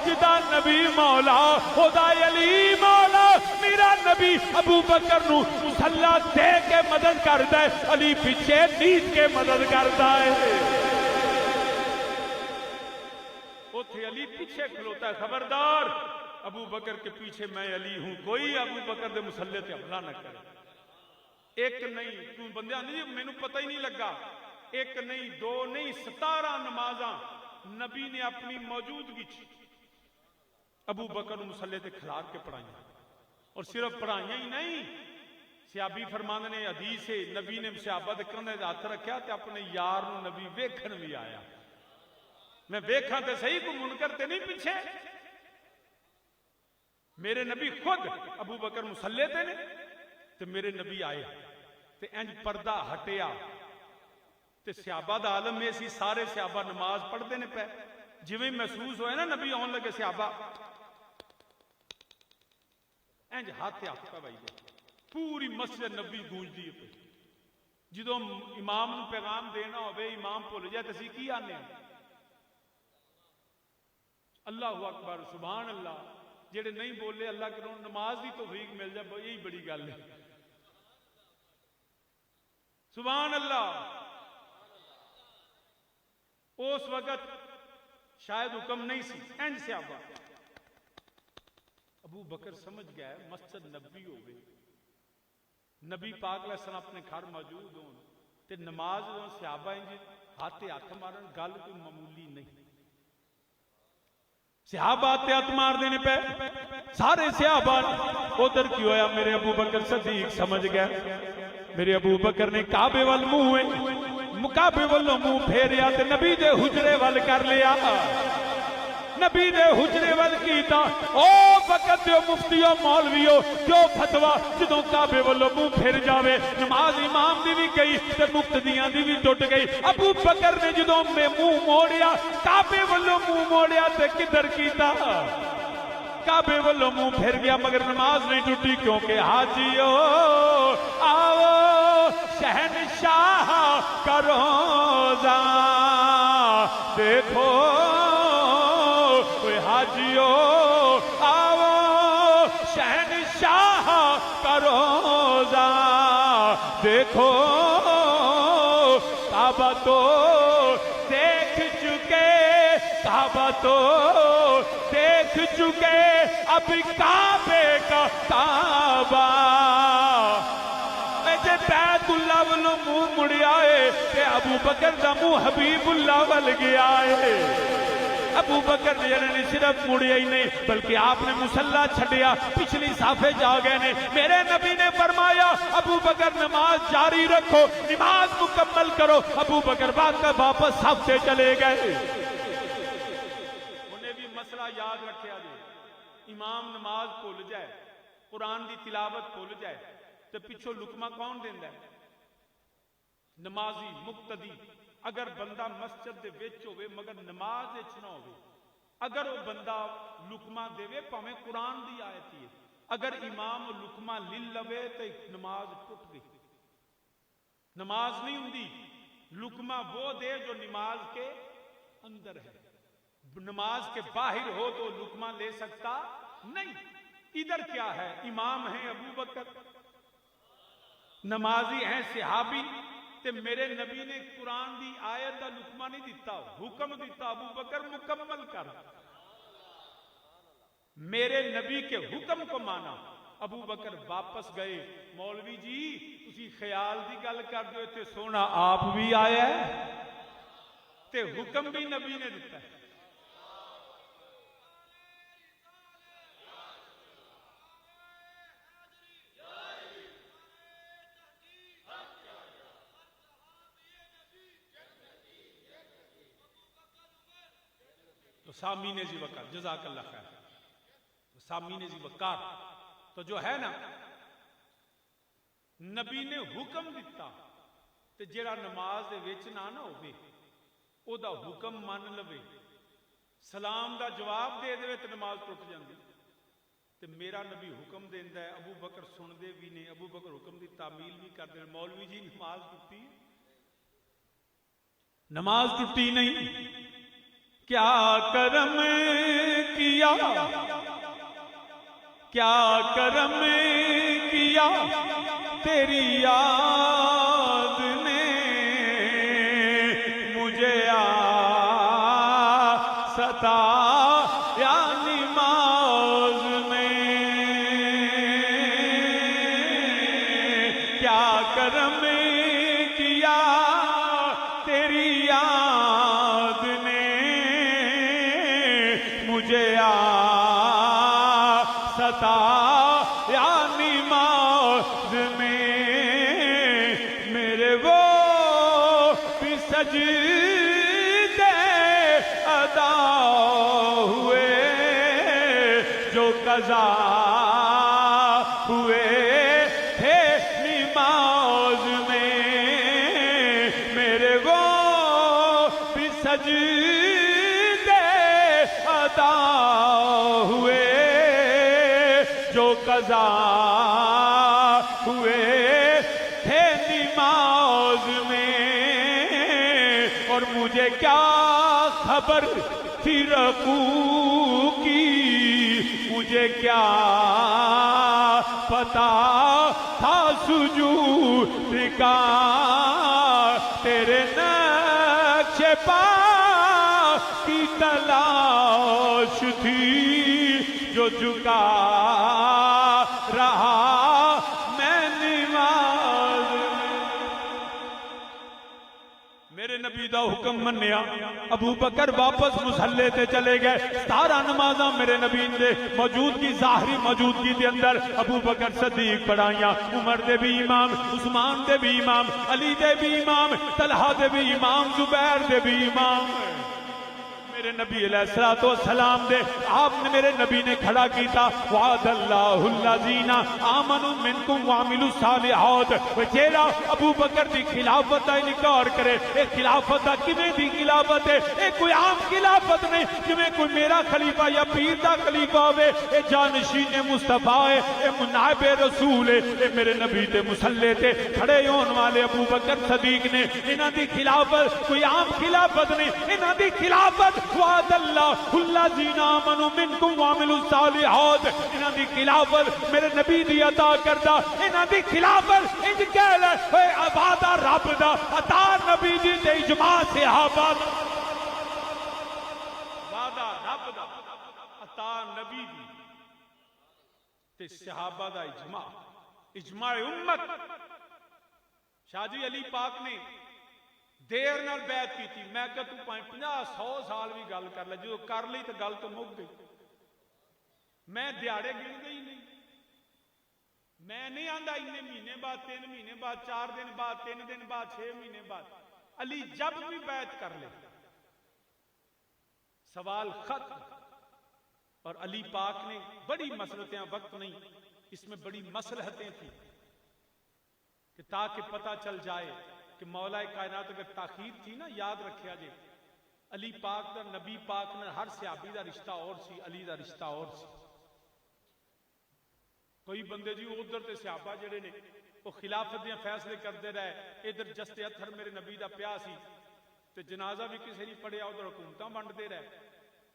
جدا نبی مولا خدا علی مولا۔ میرا نبی ابو بکر نو مصلی دے کے مدد کرتا ہے، علی پیچھے نیت کے مدد کرتا ہے، علی پیچھے کھلوتا ہے، خبردار ابو بکر کے پیچھے میں علی ہوں، کوئی ابو بکر دے مسلح تے حملہ نہ کرے۔ ایک نہیں تو بندیاں نہیں میں نو پتہ ہی نہیں لگا، ایک نہیں 2 نہیں 17 نمازاں نبی نے اپنی موجودگی ابو بکر مسلح تے کھلار کے پڑھائیں، اور صرف پڑھائیں ہی نہیں، صحابی فرماندے نے حدیث ہے نبی نے صحابہ دے کندھے تے ہاتھ رکھیا تے اپنے یار نو نبی ویکھن بھی آیا، میں ویکھاں تے صحیح کو منکر تے نہیں پیچھے، میرے نبی خود ابو بکر مسلح تے نے تے میرے نبی آئے تے انج پردہ ہٹیا تے صحابہ دا عالم میں سی، سارے صحابہ نماز پڑھتے نے پہ، جویں محسوس ہوئے نا نبی آن لگے صحابہ انج ہاتھ پہ بھائی دے، پوری مسجد نبی گونج دی پہ، جدوں امام نو پیغام دینا ہوئے امام بھول جائے تے اسی کی آنے ہیں، اللہ اکبر سبحان اللہ. جڑے نہیں بولے اللہ کرو نماز دی توفیق مل جائے یہی بڑی گل ہے. سبحان اللہ. اس وقت شاید حکم نہیں سی انج صحابہ. ابو بکر سمجھ گیا ہے مسجد نبی ہو گئی, نبی پاک علیہ السلام اپنے گھر موجود ہون تے نماز ہون صحابہ انج ہاتھ مارن گل کوئی معمولی نہیں. صحابہ ہاتھ مار دینے پہ سارے صحابہ. ادھر کی ہویا میرے ابو بکر صدیق سمجھ گیا. میرے ابو بکر نے کعبے وال منہ کعبے والوں منہ پھیریا تے نبی دے حجرے وال کر لیا. نبی دے حجرے وال کیتا. او وقت دیو مفتیو مولویو جو فتوا جدوں کعبے والوں منہ پھر جاوے نماز امام دی بھی گئی تے مقتدیاں دی بھی ٹوٹ گئی. ابو بکر نے جدوں میں منہ موڑیا کعبے والوں منہ موڑیا تے کدھر کیتا کعبے والوں منہ پھر گیا مگر نماز نہیں ٹوٹی کیونکہ حاجیو آؤ شہنشاہ کا روزہ دیکھو. حاجیو آؤ شہنشاہ کا روزہ دیکھو. کعبہ تو دیکھ چکے کعبہ تو دیکھ چکے اب کعبے کا کعبہ. بیت اللہ والوں منہ مڑیا ہے تے ابو بکر دا منہ حبیب اللہ ول گیا ہے. ابو بکر نے صرف مڑیا ہی نہیں بلکہ آپ نے مصلی چھڈیا پچھلی صافے جا گئے نے. میرے نبی نے فرمایا ابو بکر نماز جاری رکھو نماز مکمل کرو. ابو بکر واپس صف سے چلے گئے. انہیں بھی مسئلہ یاد رکھیا جی. امام نماز بھول جائے قرآن دی تلاوت بھول جائے تو پچھو لقمہ کون دیندا ہے؟ نمازی مقتدی. اگر بندہ مسجد دے وچ ہوئے مگر نماز وچ نہ ہوئے اگر وہ بندہ لقمہ دے پاویں قرآن دی آیت ہی ہے اگر امام لقمہ لے لوے تو نماز ٹوٹ گئی. نماز نہیں ہوندی. لقمہ وہ دے جو نماز کے اندر ہے. نماز کے باہر ہو تو لقمہ لے سکتا نہیں. ادھر کیا ہے؟ امام ہیں ابو بکر نمازی ہیں صحابی تے میرے نبی نے قرآن دی آیت دا لقمہ نہیں دیتا حکم دیتا ابو بکر مکمل کر. میرے نبی کے حکم کو مانا. ابو بکر واپس گئے. مولوی جی تسی خیال دی گل کر دو تے سونا آپ بھی آیا ہے تے حکم بھی نبی نے دیتا ہے. تو سامین زی وقار جزاک اللہ خیر. سامین زی وقار تو جو ہے نا نبی نے حکم دیتا تے جیڑا نماز دے وچ نہ ہوئے او دا حکم مان لوے سلام دا جواب دے دے تے نماز ٹوٹ جاندی. تے میرا نبی حکم دیندا ہے ابو بکر سن دے بھی نہیں. ابو بکر حکم دی تعمیل بھی کر دے. مولوی جی نماز ٹوٹی نماز ٹوٹی نہیں. کیا کرم کیا کیا کرم کیا تیری یاد نے مجھے ستایا نماز میں. کیا کرم کیا تیری یاد نے مجھے ستایا نماز میں. میرے وہ بھی سجدے ادا ہوئے جو قضا ہوئے تھے نماز میں. میرے وہ بھی سجدے ادا ہوئے جو قضا ہوئے تھے نماز میں. اور مجھے کیا خبر تھی رفو کی، مجھے کیا پتا تھا سجود کا، تیرے نقش پا کی تلاش تھی، جو جھکا رہا میں نماز۔ میرے نبی دا حکم منیا، ابو بکر واپس مصلی تے چلے گئے۔ 17 نمازاں میرے نبی دے موجودگی، ظاہری موجودگی دے اندر ابو بکر صدیق پڑھائیاں، عمر دے بھی امام، عثمان دے بھی امام، علی دے بھی امام، طلحہ دے بھی امام، زبیر دے بھی امام۔ میرے نبی علیہ السلام دے آپ نے میرے نبی نے کھڑا کیتا، وعد اللہ الذین آمنوا منکم وعملوا الصالحات۔ وہ چہرہ ابو بکر دی خلافت دا انکار کرے، اے خلافت دا کیویں دی خلافت ہے؟ اے کوئی عام خلافت نہیں جویں کوئی میرا خلیفہ یا پیر دا خلیفہ ہوے، اے جانشین مصطفیٰ ہے، اے نائب رسول ہے۔ اے میرے نبی تے مصلی تے کھڑے ہون والے ابو بکر صدیق نے، انہاں دی خلافت کوئی عام خلافت نہیں، انہاں دی خلافت وعد اللہ الذین آمنوا منکم وعملوا الصالحات، انہاں دی خلافت میرے نبی دی عطا کردہ، انہاں دی خلافت انج کہہ لے اے وعدہ رب دا، عطا نبی دی تے اجماع صحابہ دا، وعدہ رب دا، عطا نبی دی تے صحابہ دا اجماع، اجماع امت۔ شاہ جی علی پاک نے دیر نال بیعت کی تھی، میں کہ تو 50-100 سال بھی گل کر لے، جو کر لی تو گل تو مک گئی۔ میں دیہڑے گن گئی نہیں، میں نہیں آندا اتنے مہینے بعد، 3 مہینے بعد، 4 دن بعد، 3 دن بعد، 6 مہینے بعد، علی جب بھی بیعت کر لے سوال ختم۔ اور علی پاک نے بڑی مصلحتیں، وقت نہیں، اس میں بڑی مصلحتیں تھیں کہ تاکہ پتہ چل جائے کہ مولا کائنات اگر تاخیر تھی نا، یاد رکھیا جے علی پاک دا نبی پاک نے ہر صحابی دا رشتہ اور سی، علی دا رشتہ اور سی۔ کوئی بندے جی ادھر تے صحابہ جڑے نے وہ خلافت دے فیصلے کرتے رہے، ادھر جستے اتھر میرے نبی دا پیا سی تے جنازہ بھی کسی نہیں پڑھیا، ادھر حکومتاں بنٹتے رہے۔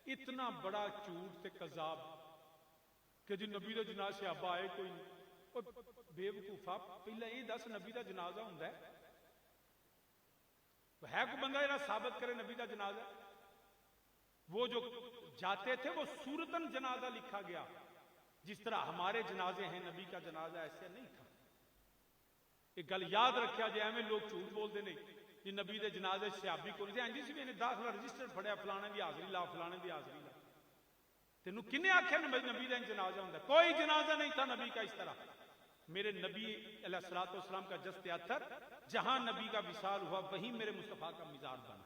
اتنا بڑا جھوٹ تے کذاب کہ جی نبی دا جنازہ صحابہ آئے کوئی نہیں۔ بے وقوفا پہلے یہ دس نبی دا جنازہ ہوندا ہے؟ ہے کوئی بندہ یہ ثابت کرے نبی کا جنازہ؟ وہ جو جاتے تھے وہ صورتاً جنازہ لکھا گیا، جس طرح ہمارے جنازے ہیں، نبی کا جنازہ ایسے نہیں تھا۔ ایک گل یاد رکھیا جائے، میں لوگ جھوٹ بولتے نہیں یہ نبی دے جنازے صحابی کو نہیں جی سی میں نے داخلہ رجسٹر پڑھیا، فلانے دی حاضری لا، فلانے دی حاضری لا۔ تینوں کنے آکھیا نبی دا جنازہ ہوندا؟ کوئی جنازہ نہیں تھا نبی کا اس طرح۔ میرے نبی علیہ السلام کا جست اتھر جہاں نبی کا وصال ہوا وہیں میرے مصطفیٰ کا مزار بنا،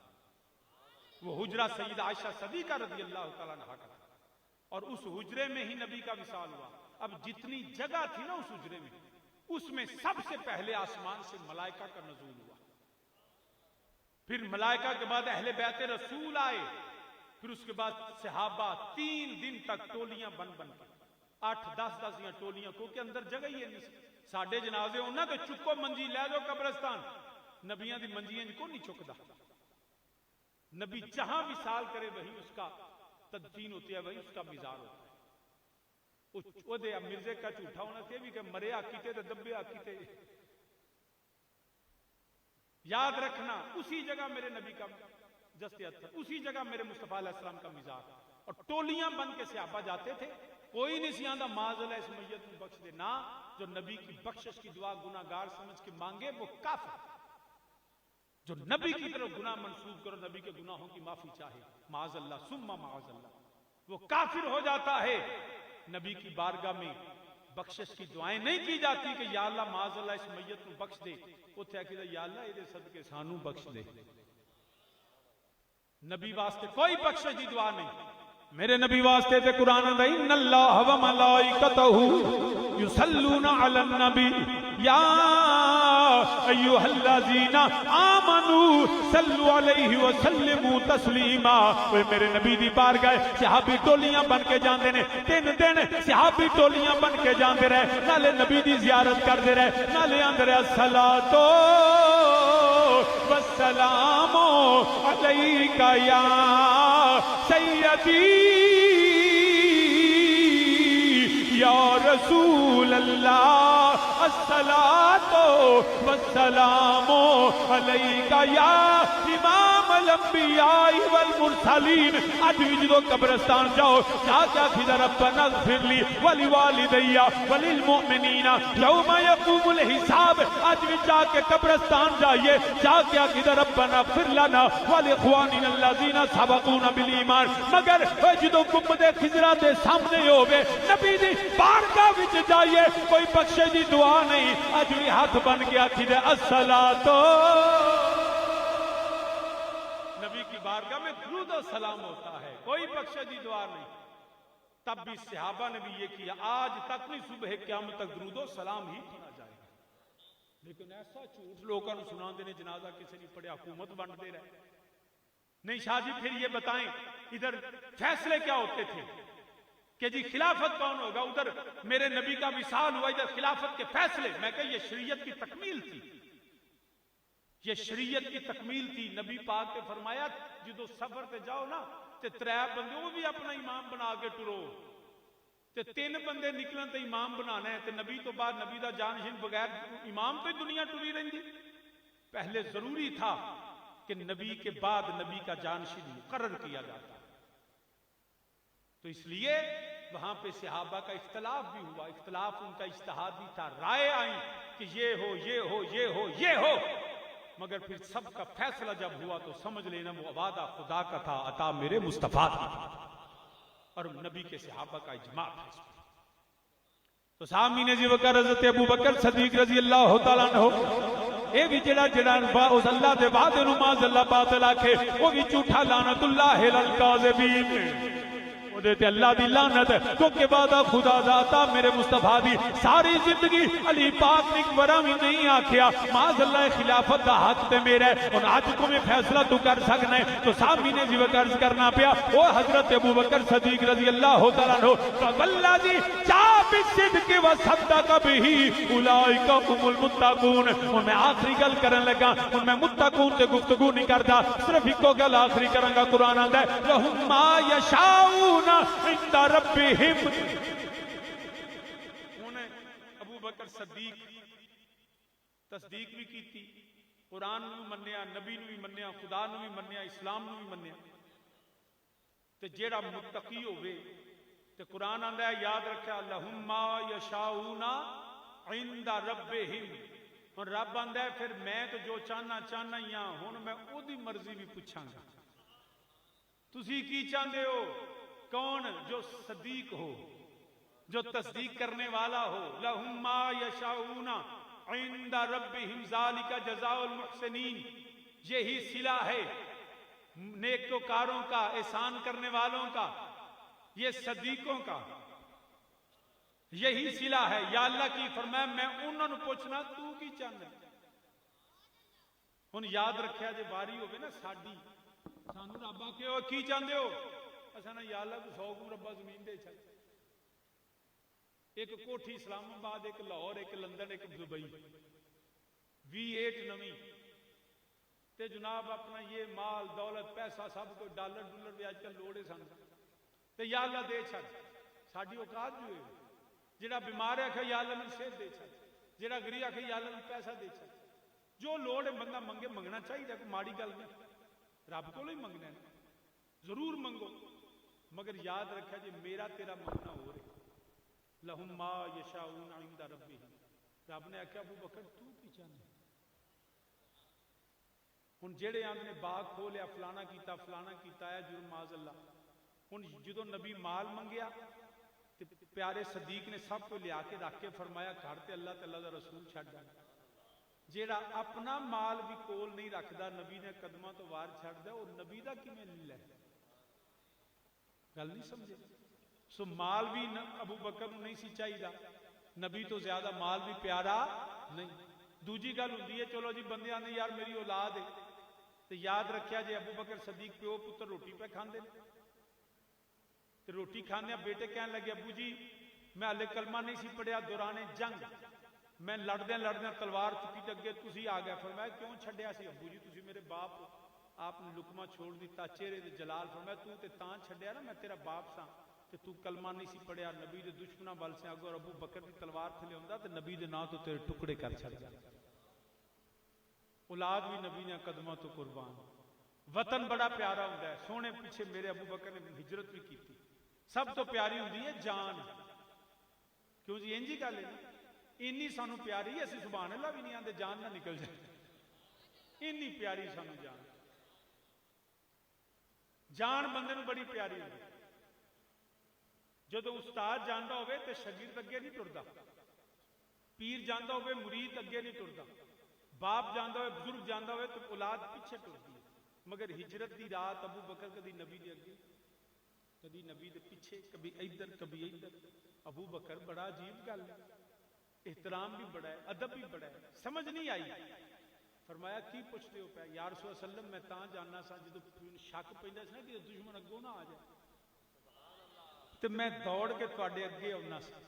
وہ حجرہ سیدہ عائشہ صدیقہ رضی اللہ تعالیٰ عنہا کا، اور اس حجرے میں ہی نبی کا وصال ہوا۔ اب جتنی جگہ تھی نا اس حجرے میں، اس میں سب سے پہلے آسمان سے ملائکہ کا نزول ہوا، پھر ملائکہ کے بعد اہل بیت رسول آئے، پھر اس کے بعد صحابہ 3 دن تک ٹولیاں بن کے 8-10 یا ٹولیاں، کیونکہ اندر جگہ ہی ہے نہیں۔ ساڈے جنازے ہونا تو چکو منجی لے دو قبرستان، نبیاں دی منجیاں کو نہیں چکدا۔ نبی جہاں وصال کرے وہی اس کا تدفین ہوتی ہے، وہی اس کا مزار ہوتا ہے۔ وہ دے مرزے کا جھوٹا ہونا کہ بھی کہ مریا کیتے تے دبیا کیتے۔ یاد رکھنا اسی جگہ میرے نبی کا جست اتھر، اسی جگہ میرے مصطفیٰ علیہ السلام کا مزار، اور ٹولیاں بن کے صحابہ جاتے تھے۔ کوئی نہیں سی آندا معاذ اللہ اس میت کو بخش دے، نہ جو نبی کی بخشش کی دعا گناہگار سمجھ کے مانگے وہ کافر، جو نبی کی طرف گناہ منسوب کرو، نبی کے گناہوں کی معافی چاہے، معاذ اللہ ثم معاذ اللہ، وہ کافر ہو جاتا ہے۔ نبی کی بارگاہ میں بخشش کی دعائیں نہیں کی جاتی کہ یا اللہ معاذ اللہ اس میت کو بخش دے، اوتھے کہ یا اللہ یہ صدقے سانو بخش دے۔ نبی واسطے کوئی بخشش دی دعا نہیں۔ میرے نبی واسطے تے قرآن دا ان اللہ و ملائکتہ یصلون علی النبی یا ایھا الذین آمنوا صلوا علیہ وسلموا تسلیما۔ وہ میرے نبی دی بارگاہ صحابی ٹولیاں بن کے جاندے نے، 3 دن صحابی ٹولیاں بن کے جاندے رہے، نالے نبی دی زیارت کردے رہے، نالے آندے رہے الصلاۃ والسلام علیکا یا سید راحلتی یا رسول اللہ الصلاۃ والسلام علیک یا امام الانبیاء والمرسلین. اج بھی جدو قبرستان جاؤ جا کے آکھیے ربنا اغفر لی ولوالدی وللمؤمنین یوم یقوم الحساب. اج بھی جا کے قبرستان جائیے جا کے آکھیے ربنا اغفر لنا ولاخواننا الذین سبقونا بالایمان. مگر جدو گنبد خضرا دے سامنے ہوے نبی دی بارگاہ وچ جائیے کوئی بخشے دی دعا نہیں. اج بھی ہاتھ بن کے آکھیے الصلاۃ. نبی کی بارگاہ میں درود و سلام ہوتا ہے, کوئی بخشے دی دعا نہیں. تب بھی صحابہ نے بھی یہ کیا. آج تک نہیں صبح قیامت تک درود و سلام ہی پڑھا جائے گا. لیکن ایسا جھوٹ لوگوں کو سنا دینے جنازہ کسی نہیں پڑھے حکومت بنتے رہے. نہیں شاہ جی پھر یہ بتائیں ادھر فیصلے کیا ہوتے تھے کہ جی خلافت کون ہوگا, ادھر میرے نبی کا وصال ہوا, ادھر خلافت کے فیصلے. میں کہ یہ شریعت کی تکمیل تھی, یہ شریعت کی تکمیل تھی. نبی پاک نے فرمایا جدو سفر تے جاؤ نا تے 3 بندے وہ بھی اپنا امام بنا کے ٹرو, تے 3 بندے نکلن تے امام بنانا ہے. تے نبی تو بعد نبی دا جانشین بغیر امام تو دنیا ٹری رہندی. پہلے ضروری تھا کہ نبی کے بعد نبی کا جانشین مقرر کیا جاتا. تو اس لیے وہاں پہ صحابہ کا اختلاف بھی ہوا. اختلاف ان کا اجتہادی تھا, رائے آئیں کہ یہ ہو یہ ہو یہ ہو یہ ہو. مگر پھر سب کا فیصلہ جب ہوا تو سمجھ لینا وہ وعدہ خدا کا تھا, عطا میرے مصطفیٰ کی, اور نبی کے صحابہ کا اجماع تھا. تو سامنے جی وقت حضرت ابو بکر صدیق رضی اللہ تعالیٰ عنہ اے بھی جڑا اس اللہ دے وعدے نو ماذ اللہ باطل آکھے وہ بھی جھوٹا لعنت اللہ للکاذبین. دیتے اللہ دی لعنت, کیونکہ وعدہ خدا ذاتا میرے مصطفیٰ دی ساری زندگی علی پاک نے ورا بھی نہیں آکھیا معاذ اللہ خلافت دا حق تے میرا ہے, اور آج کو میں فیصلہ تو کر سکنا ہے. تو سامنے جی وقت عرض کرنا پیا او حضرت ابو بکر صدیق رضی اللہ تعالیٰ عنہ والذی جاء بالصدق وصدق به اولئک هم المتقون. اور میں آخری گل کرن لگا, اور میں متقون سے گفتگو نہیں کرتا, صرف ایک گل آخری کروں گا. قرآن آندا ہے لہم ما یشاؤون عند ربہم. انہیں ابو بکر صدیق تصدیق بھی کی تھی, قرآن نو بھی منیا, نبی نو بھی منیا, خدا نو بھی منیا, اسلام نو بھی منیا. تے جیڑا متقی ہوئے تے قرآن آندا ہے یاد رکھیا لہم ما یشاؤون عند ربہم. اور رب آندا ہے پھر میں تو جو چاہنا چاہنا ہی ہاں, ہن میں او دی مرضی بھی پوچھاں گا تسی کی چاہندے ہو. کون؟ جو صدیق ہو, جو تصدیق کرنے والا ہو. لہم ما یشاؤون عند ربہم ذالک جزاء المحسنین. یہی صلہ ہے نیکوکاروں کا, احسان کرنے والوں کا, یہ صدیقوں کا یہی صلہ ہے. یا اللہ کی فرمایا میں انہوں نے پوچھنا تو کی چاہنا. ہن یاد رکھیا جے باری ہوگی نا ساڈی, سانو رب آکھے او کی چاہندے ہو, اساں نا یا اللہ 100 مربع زمین دے چھڈ, ایک کوٹھی اسلام آباد, ایک لاہور, ایک لندن, ایک دبئی, V8 نویں, تے جناب اپنا یہ مال دولت پیسہ سب کو ڈالر بھی آج کل لوڑے سن, تے یا اللہ دے چھڈ. ساڈی اوقات جو ہے جڑا بیمار ہے کہ یا اللہ میں صحت دے چھڈ, جڑا غریب ہے کہ یا اللہ میں پیسہ دے چھڈ. جو لوڑ ہے بندہ منگے, منگنا چاہیے, کوئی ماڑی گل نہیں, رب کو ہی منگنا ہے, ضرور منگو, مگر یاد رکھا جی میرا تیرا منگنا ہو رہے. لہم ما یشاؤون عند ربہم. رب نے آکھیا ابو بکر تو کی چاہنا. ہن جڑے آندے باغ کھولیا فلانا کیتا ہے جرم معاذ اللہ. ہن جدو نبی مال منگیا تے پیارے صدیق نے سب کو لیا کے رکھ کے فرمایا گھر تے اللہ تعالی دا رسول چھڈ جا. جیڑا اپنا مال بھی کول نہیں رکھدا نبی نے قدماں تو وار چھڈ دا, اور نبی دا کیویں لے گل نہیں سمجھے. سو مال بھی ابو بکر نو نہیں سی چاہیے, نبی تو زیادہ مال بھی پیارا نہیں. دوجی گل ہوندی ہے چلو جی بندے آندے یار میری اولاد ہے, تو یاد رکھیا جی ابو بکر صدیق پیو پتر روٹی پہ کھاندے, تے روٹی کھانے بیٹے کہنے لگے ابو جی میں ہلے کلمہ نہیں سی پڑھیا دوران جنگ, میں لڑدے تلوار چکی تے اگے تسی آ گئے. فرمایا کیوں چھڈیا سی؟ ابو جی تسی میرے باپ ہو, آپ نے لکما چھوڑ دیتا، چہرے دے جلال فرمایا تو تے تاں چھڈیا نا میں تیرا باپ سا تے تو کلمہ نہیں سی پڑھیا، نبی دے دشمناں ول سے اگر ابو بکر دی تلوار تھلے ہوندا تے نبی دے نام تو تیرے ٹکڑے کر چھڑدا، اولاد بھی نبی نے قدموں تو قربان۔ وطن بڑا پیارا ہوندا ہے، سونے پیچھے میرے ابو بکر نے ہجرت بھی کی تھی، سب تو پیاری ہوندی ہے جان، کیوں جی انجی گل ہے نا، اینی سانو پیاری ہے اسی سبحان اللہ بھی نہیں آندے جان نہ نکل جائے، اینی پیاری سانو جان، جان بندے نو بڑی پیاری ہوندی، جدو استاد جاندا ہوئے تے شاگرد اگے نہیں ٹردا، پیر جاندا ہوئے مرید اگے نہیں ٹردا، باپ جاندا ہوئے بزرگ جاندا ہوئے تو اولاد پیچھے ٹردی ہے، مگر ہجرت دی رات ابو بکر کدی نبی دے اگے کبھی نبی دے پیچھے، کبھی ادھر کبھی ادھر، ابو بکر بڑا عجیب گل ہے، احترام بھی بڑا ہے، ادب بھی بڑا ہے، سمجھ نہیں آئی، فرمایا کی پوچھتے ہو پیا، یا رسول اللہ علیہ وسلم میں تاں جاننا سا جدو شک پیندا سی نا کہ دشمن اگوں نہ آ جائے تو میں دوڑ کے تواڈے اگے آنا سا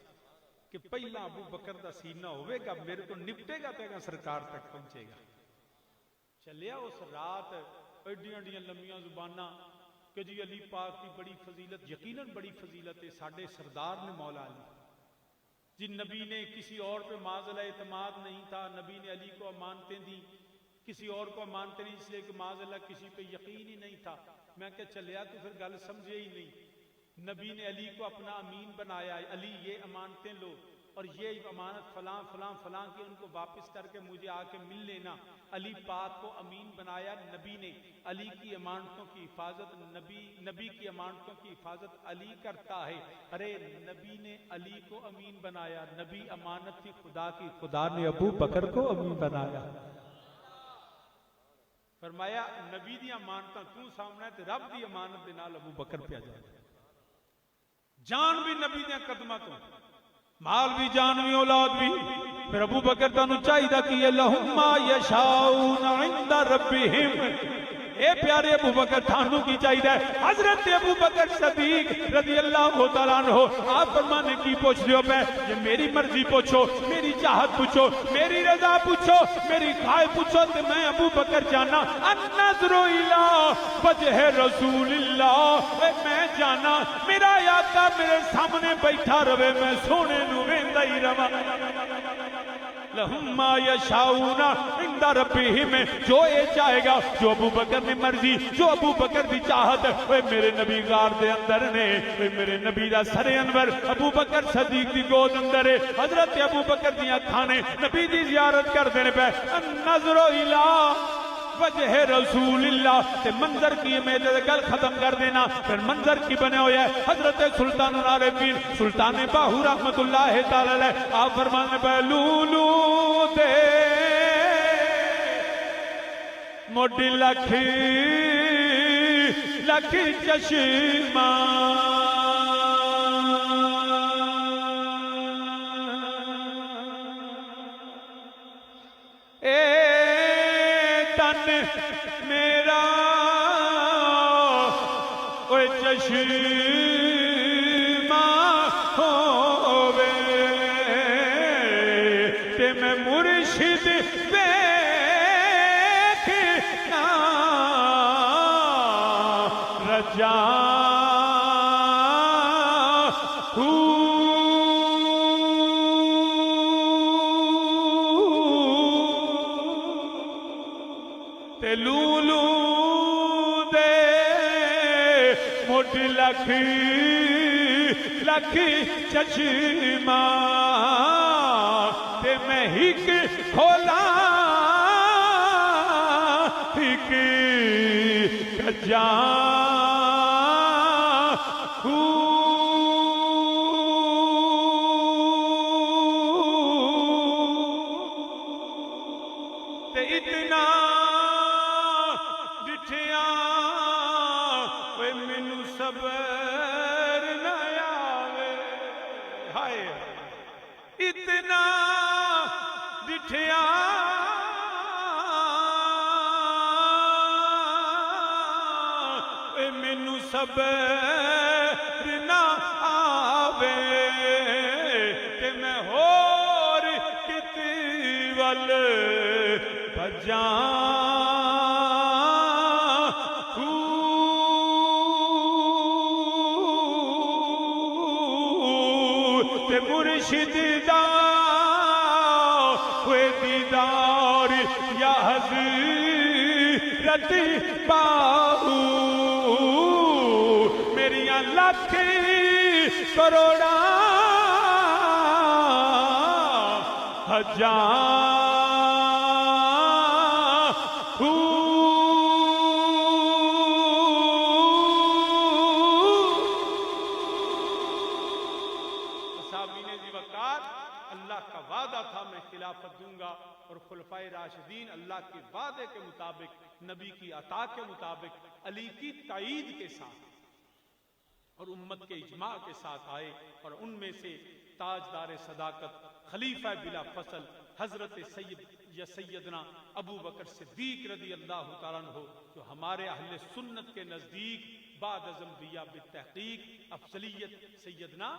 کہ پہلا ابو بکر دا سینہ ہوئے گا میرے کو نپٹے گا تے گا سرکار تک پہنچے گا۔ چلیا اس رات ایڈیاں ایڈیاں لمیاں زباناں کہ جی علی پاک کی بڑی فضیلت، یقیناً بڑی فضیلت ہے، ساڈے سردار نے مولا علی جی، نبی نے کسی اور پہ معاذ اللہ اعتماد نہیں تھا، نبی نے علی کو امانتیں دی، کسی اور کو امانتیں نہیں، اس لیے کہ معاذ اللہ کسی پہ یقین ہی نہیں تھا۔ میں کہ چلیا تو پھر گل سمجھے ہی نہیں، نبی نے علی کو اپنا امین بنایا، علی یہ امانتیں لو اور یہ امانت فلاں فلاں فلاں کی ان کو واپس کر کے مجھے آ کے مل لینا، علی پاک کو امین بنایا نبی نے، علی کی امانتوں کی حفاظت نبی کی امانتوں کی حفاظت علی کرتا ہے، ارے نبی نے علی کو امین بنایا، نبی امانت کی خدا کی، خدا نے ابو بکر کو امین بنایا، فرمایا نبی دی امانتاں تو سامنے ہے تے رب دی امانت دے نال ابو بکر پہ جائے، جان بھی نبی دے قدماں تو، مال بھی جان بھی اولاد بھی، پھر ابو بکر تانوں چاہیدا کہ لہم ما یشاؤون عند ربہم، اے پیارے ابو بکر تھانوں کی چاہیدا ہے، حضرت ابو بکر صدیق رضی اللہ تعالیٰ عنہ آپ فرمانے کی پوچھ دیو پہ، یہ میری مرضی پوچھو، میری چاہت پوچھو، میری رضا پوچھو، میری خواہش پوچھو، تو میں ابو بکر جانا النظر الی وجہ رسول اللہ، اے میں جانا میرا آقا میرے سامنے بیٹھا رہے، میں سونے نو ویندا ہی رہاں، لہم ما یشاؤون عند ربہم، جو اے چاہے گا، جو ابو بکر نے مرضی، جو ابو بکر دی چاہت، اے میرے نبی غار دے اندر نے، اے میرے نبی دا سر انور ابو بکر صدیق دی گود اندر ہے، حضرت ابو بکر دی اکھاں نے نبی دی زیارت کر دینے پہ، النظر الی وجہ رسول اللہ، تے منظر کی میں گل ختم کر دینا، پھر منظر کی بنے ہویا ہے حضرت سلطان العارفین سلطان باہو رحمت اللہ تعالی علیہ، آپ فرمانے پہ لولو دے موڈی لکھ لکھ چشمہ، میرا اوے چشمہ ہووے تے میں مرشد ویکھنا رجا لولو دے مٹ لکھ لکھ چشمہ، تے میں ہک کھولا ہک کجاں تے اتنا صبر نہ آوے، ہائے اتنا ڈٹھیا مینو صبر نہ آوے، کہ میں ہور کتی ول بجاں تے مرشد دا ہوئے دیدار یا حضرت باؤ میریاں لاکھ کروڑا ہزار اللہ کا وعدہ تھا میں خلافت دوں گا، اور خلفائے راشدین اللہ کے وعدے کے مطابق، نبی کی عطا کے مطابق، علی کی تائید کے ساتھ اور امت کے اجماع کے ساتھ آئے، اور ان میں سے تاجدار صداقت خلیفہ بلا فصل حضرت سیدنا ابو بکر صدیق رضی اللہ تعالیٰ عنہ، جو ہمارے اہل سنت کے نزدیک بعد از انبیاء بالتحقیق افضلیت سیدنا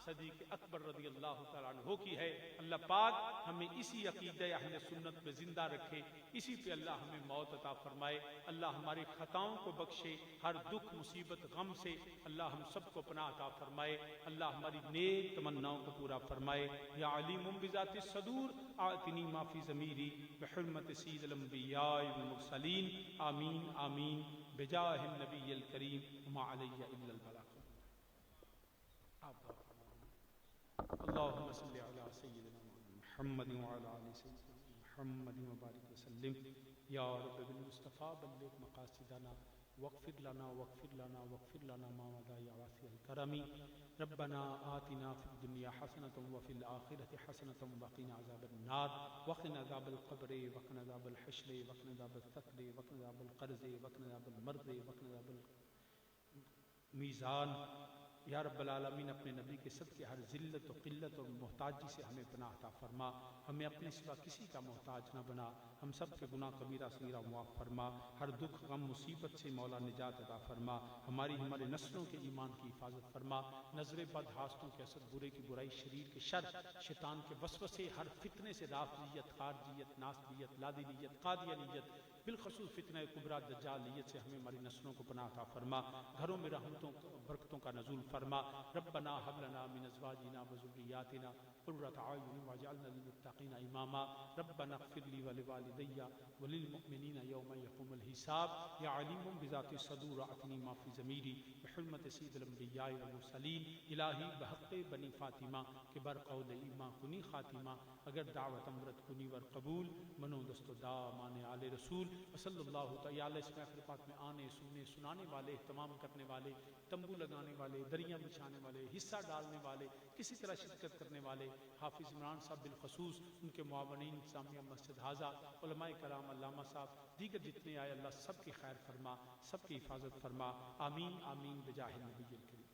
صدیق اکبر رضی اللہ تعالیٰ عنہ کی ہے۔ اللہ پاک ہمیں اسی عقیدہ اہل سنت میں زندہ رکھے، اسی پہ اللہ ہمیں موت عطا فرمائے۔ اللہ ہماری خطاؤں کو بخشے، ہر دکھ مصیبت غم سے اللہ ہم سب کو پناہ عطا فرمائے۔ اللہ ہماری نیک تمناؤں کو پورا فرمائے۔ یا علیم بذات الصدور اعطنی ما فی ضمیری بحرمت سید الانبیاء والمرسلین آمین آمین بجاہ النبی الکریم وما علی الا البلاغ۔ اللهم صل على سيدنا محمد وعلى آل سيدنا محمد وبارك وسلم يا رب بالمصطفى بلغ مقاصدنا واغفر لنا واغفر لنا واغفر لنا ما مضى يا واسع الكرم ربنا آتنا في الدنيا حسنة وفي الآخرة حسنة وقنا عذاب النار وقنا عذاب القبر وقنا عذاب الحشر وقنا عذاب الثقل وقنا عذاب القرز وقنا عذاب المرض وقنا عذاب الميزان۔ یا رب العالمین اپنے نبی کے صدقے ہر ذلت و قلت اور محتاجی سے ہمیں پناہ عطا فرما، ہمیں اپنے سوا کسی کا محتاج نہ بنا، ہم سب کے گناہ کبیرہ صغیرہ معاف فرما، ہر دکھ غم مصیبت سے مولا نجات عطا فرما، ہمارے نسلوں کے ایمان کی حفاظت فرما، نظر بد حاسدوں کے اثر، برے کی برائی، شریر کے شر، شیطان کے وسوسے، ہر فتنے سے رافضیت، خارجیت، ناصبیت، لادینیت، قادیانیت، بالخصوص فتنہ کبریٰ دجالیت سے ہمیں ہماری نسلوں کو پناہ عطا فرما، گھروں میں رحمتوں برکتوں کا نزول فرما۔ ربنا هب لنا من ازواجنا وذرياتنا قرة اعين واجعلنا للمتقين اماما ربنا اغفر لي ولوالدي وللمؤمنين يوم يقوم الحساب يا عليم بذات الصدور اعطني ما في ضميري بحرمة سيد الانبياء والمرسلين الہی بحق بنی فاطمہ کے بر قول ایمان کنی خاتمہ، اگر دعوت امرت کنی ور قبول، منو دست و دا مان آل رسول صلی اللہ تعالی اس محفل پاک میں آنے سننے سنانے والے، اہتمام کرنے والے، تمبو لگانے والے، دریاں بچھانے والے، حصہ ڈالنے والے، کسی طرح شرکت کرنے والے، حافظ عمران صاحب بالخصوص، ان کے معاونین اسلامیہ مسجد حاضہ، علماء کرام، علامہ صاحب، دیگر جتنے آئے، اللہ سب کی خیر فرما، سب کی حفاظت فرما، آمین آمین بجاہ النبی الکریم۔